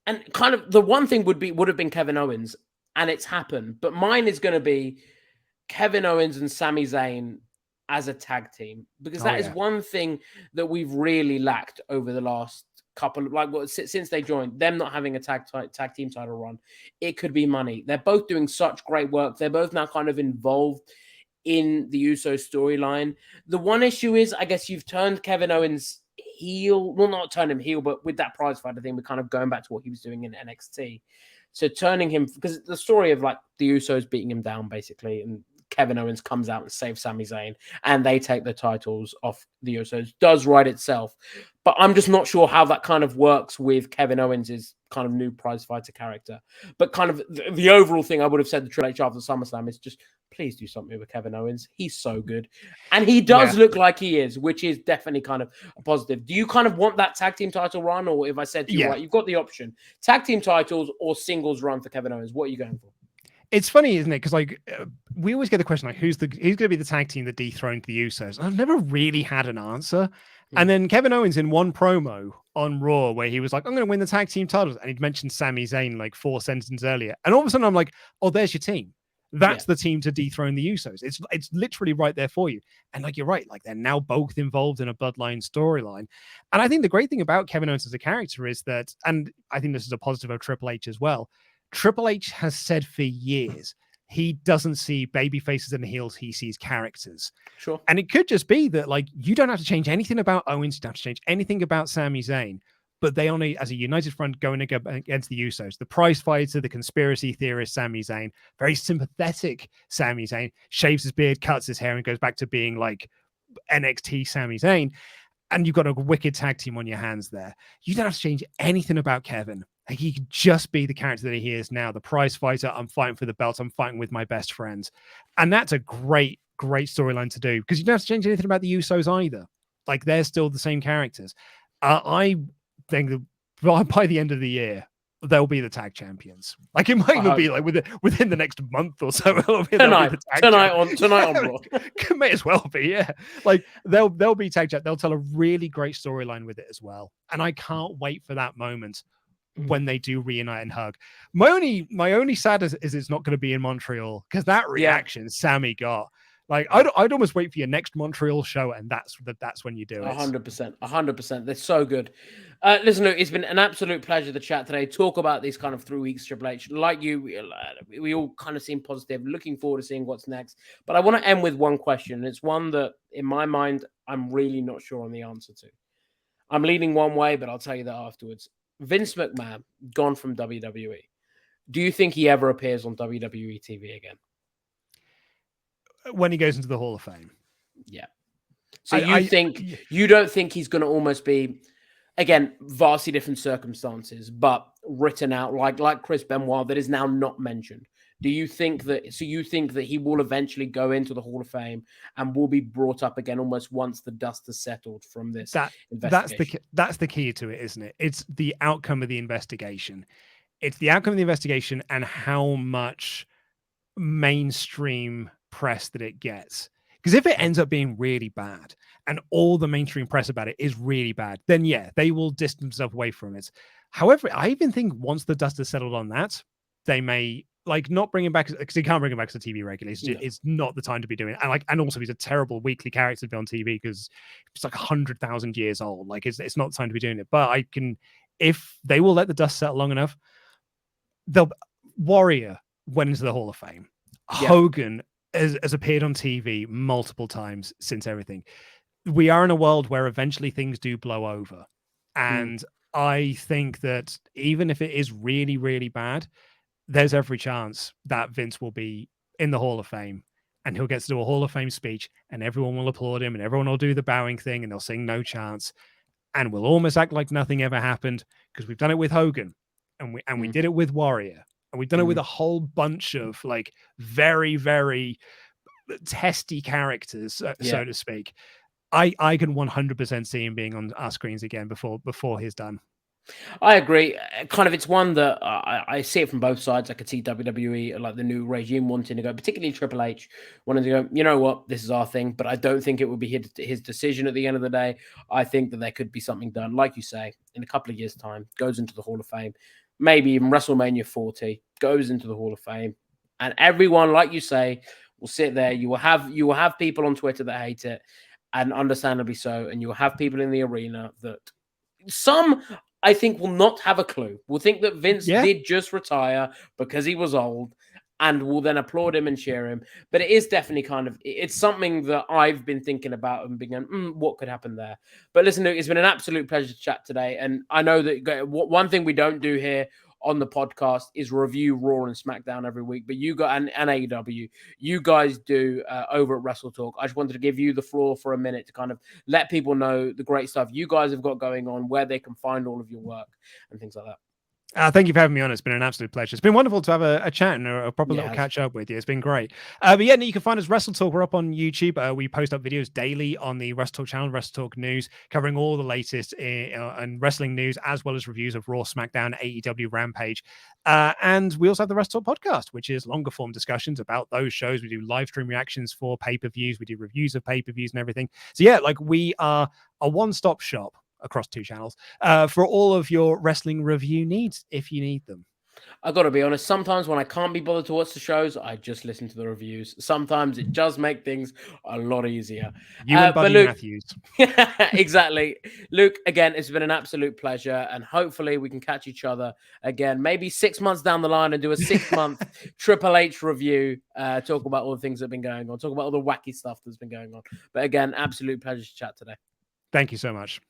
Speaker 1: And kind of the one thing would have been Kevin Owens, and it's happened. But mine is going to be Kevin Owens and Sami Zayn as a tag team, because that is one thing that we've really lacked over the last couple of since they joined, them not having a tag team title run. It could be money. They're both doing such great work. They're both now kind of involved in the Uso storyline. The one issue is, I guess you've turned Kevin Owens heel, well, not turn him heel, but with that prize fighter thing, we're kind of going back to what he was doing in NXT. So turning him, because the story of like the Usos beating him down basically, and Kevin Owens comes out and saves Sami Zayn, and they take the titles off the Usos, does write itself. But I'm just not sure how that kind of works with Kevin Owens' kind of new prize fighter character. But kind of the overall thing I would have said to Triple H after SummerSlam is just, please do something with Kevin Owens. He's so good. And he does look like he is, which is definitely kind of a positive. Do you kind of want that tag team title run? Or if I said to you, right, you've got the option, tag team titles or singles run for Kevin Owens, what are you going for?
Speaker 2: It's funny, isn't it? Because like we always get the question, like who's going to be the tag team that dethroned the Usos? I've never really had an answer. And then Kevin Owens in one promo on Raw where he was like, I'm going to win the tag team titles, and he'd mentioned Sami Zayn like 4 sentences earlier, and all of a sudden I'm like, oh, there's your team. That's the team to dethrone the Usos. It's literally right there for you. And like you're right, like they're now both involved in a bloodline storyline. And I think the great thing about Kevin Owens as a character is that, and I think this is a positive of Triple H as well, Triple H has said for years he doesn't see baby faces and heels, he sees characters.
Speaker 1: Sure.
Speaker 2: And it could just be that like you don't have to change anything about Owens, you don't have to change anything about Sami Zayn, but they only, as a united front, going against the Usos. The prize fighter, the conspiracy theorist Sami Zayn, very sympathetic Sami Zayn, shaves his beard, cuts his hair, and goes back to being like NXT Sami Zayn. And you've got a wicked tag team on your hands there. You don't have to change anything about Kevin. He could just be the character that he is now, the prize fighter. I'm fighting for the belt. I'm fighting with my best friends. And that's a great storyline to do, because you don't have to change anything about the Usos either. Like they're still the same characters. I think that by the end of the year, they'll be the tag champions. Like it might even be like within the next month or so. Tonight
Speaker 1: on Raw.
Speaker 2: May as well be, yeah. Like they'll be tag champ. They'll tell a really great storyline with it as well. And I can't wait for that moment when they do reunite and hug. My only sadness is it's not going to be in Montreal, because that reaction Sami got. Like I'd almost wait for your next Montreal show, and that's when you do it.
Speaker 1: 100%. They're so good. Listen, Luke, it's been an absolute pleasure to chat today. Talk about these kind of 3 weeks Triple H. Like you, we all kind of seem positive. Looking forward to seeing what's next. But I want to end with one question. It's one that, in my mind, I'm really not sure on the answer to. I'm leaning one way, but I'll tell you that afterwards. Vince McMahon, gone from WWE. Do you think he ever appears on WWE TV again?
Speaker 2: when he goes into the Hall of Fame.
Speaker 1: Yeah. So you don't think he's going to almost be, again, vastly different circumstances, but written out like Chris Benoit that is now not mentioned? Do you think that? So you think that he will eventually go into the Hall of Fame and will be brought up again almost once the dust has settled from this investigation?
Speaker 2: That's the key to it, isn't it? It's the outcome of the investigation. It's the outcome of the investigation and how much mainstream press that it gets. Because if it ends up being really bad and all the mainstream press about it is really bad, then yeah, they will distance themselves away from it. However, I even think once the dust has settled on that, they may not bring him back, because he can't bring him back to TV regularly. It's not the time to be doing it. And also he's a terrible weekly character to be on TV because it's 100,000 years old. It's not the time to be doing it. But if they will let the dust settle long enough, Warrior went into the Hall of Fame. Yeah. Hogan has appeared on TV multiple times since everything. We are in a world where eventually things do blow over. And I think that even if it is really, really bad, there's every chance that Vince will be in the Hall of Fame and he'll get to do a Hall of Fame speech and everyone will applaud him and everyone will do the bowing thing and they'll sing No Chance and we'll almost act like nothing ever happened because we've done it with Hogan and we did it with Warrior. And we've done it with a whole bunch of very, very testy characters, so to speak. I can 100% see him being on our screens again before he's done.
Speaker 1: I agree. It's one that I see it from both sides. I could see WWE, the new regime, wanting to go, particularly Triple H, wanting to go, you know what, this is our thing. But I don't think it would be his decision at the end of the day. I think that there could be something done, like you say, in a couple of years' time, goes into the Hall of Fame. Maybe even WrestleMania 40 goes into the Hall of Fame, and everyone, like you say, will sit there. You will have people on Twitter that hate it, and understandably so, and you will have people in the arena that some, I think, will not have a clue. Will think that Vince did just retire because he was old, and will then applaud him and cheer him. But it is definitely it's something that I've been thinking about and being what could happen there. But listen, Luke, it's been an absolute pleasure to chat today. And I know that one thing we don't do here on the podcast is review Raw and SmackDown every week, but you got and AEW, you guys do over at WrestleTalk. I just wanted to give you the floor for a minute to let people know the great stuff you guys have got going on, where they can find all of your work and things like that.
Speaker 2: Thank you for having me on. It's been an absolute pleasure. It's been wonderful to have a chat and a proper little catch up with you. It's been great. But yeah, you can find us WrestleTalk. We're up on YouTube. We post up videos daily on the WrestleTalk channel, WrestleTalk News, covering all the latest in wrestling news, as well as reviews of Raw, SmackDown, AEW, Rampage. And we also have the WrestleTalk podcast, which is longer form discussions about those shows. We do live stream reactions for pay-per-views. We do reviews of pay-per-views and everything. So yeah, we are a one-stop shop across two channels for all of your wrestling review needs, if you need them.
Speaker 1: I got to be honest, sometimes when I can't be bothered to watch the shows, I just listen to the reviews. Sometimes it does make things a lot easier.
Speaker 2: You and Buddy
Speaker 1: Luke,
Speaker 2: Matthews.
Speaker 1: Exactly. Luke, again, it's been an absolute pleasure, and hopefully we can catch each other again, maybe 6 months down the line and do a 6-month Triple H review, talk about all the things that have been going on, talk about all the wacky stuff that's been going on. But again, absolute pleasure to chat today.
Speaker 2: Thank you so much.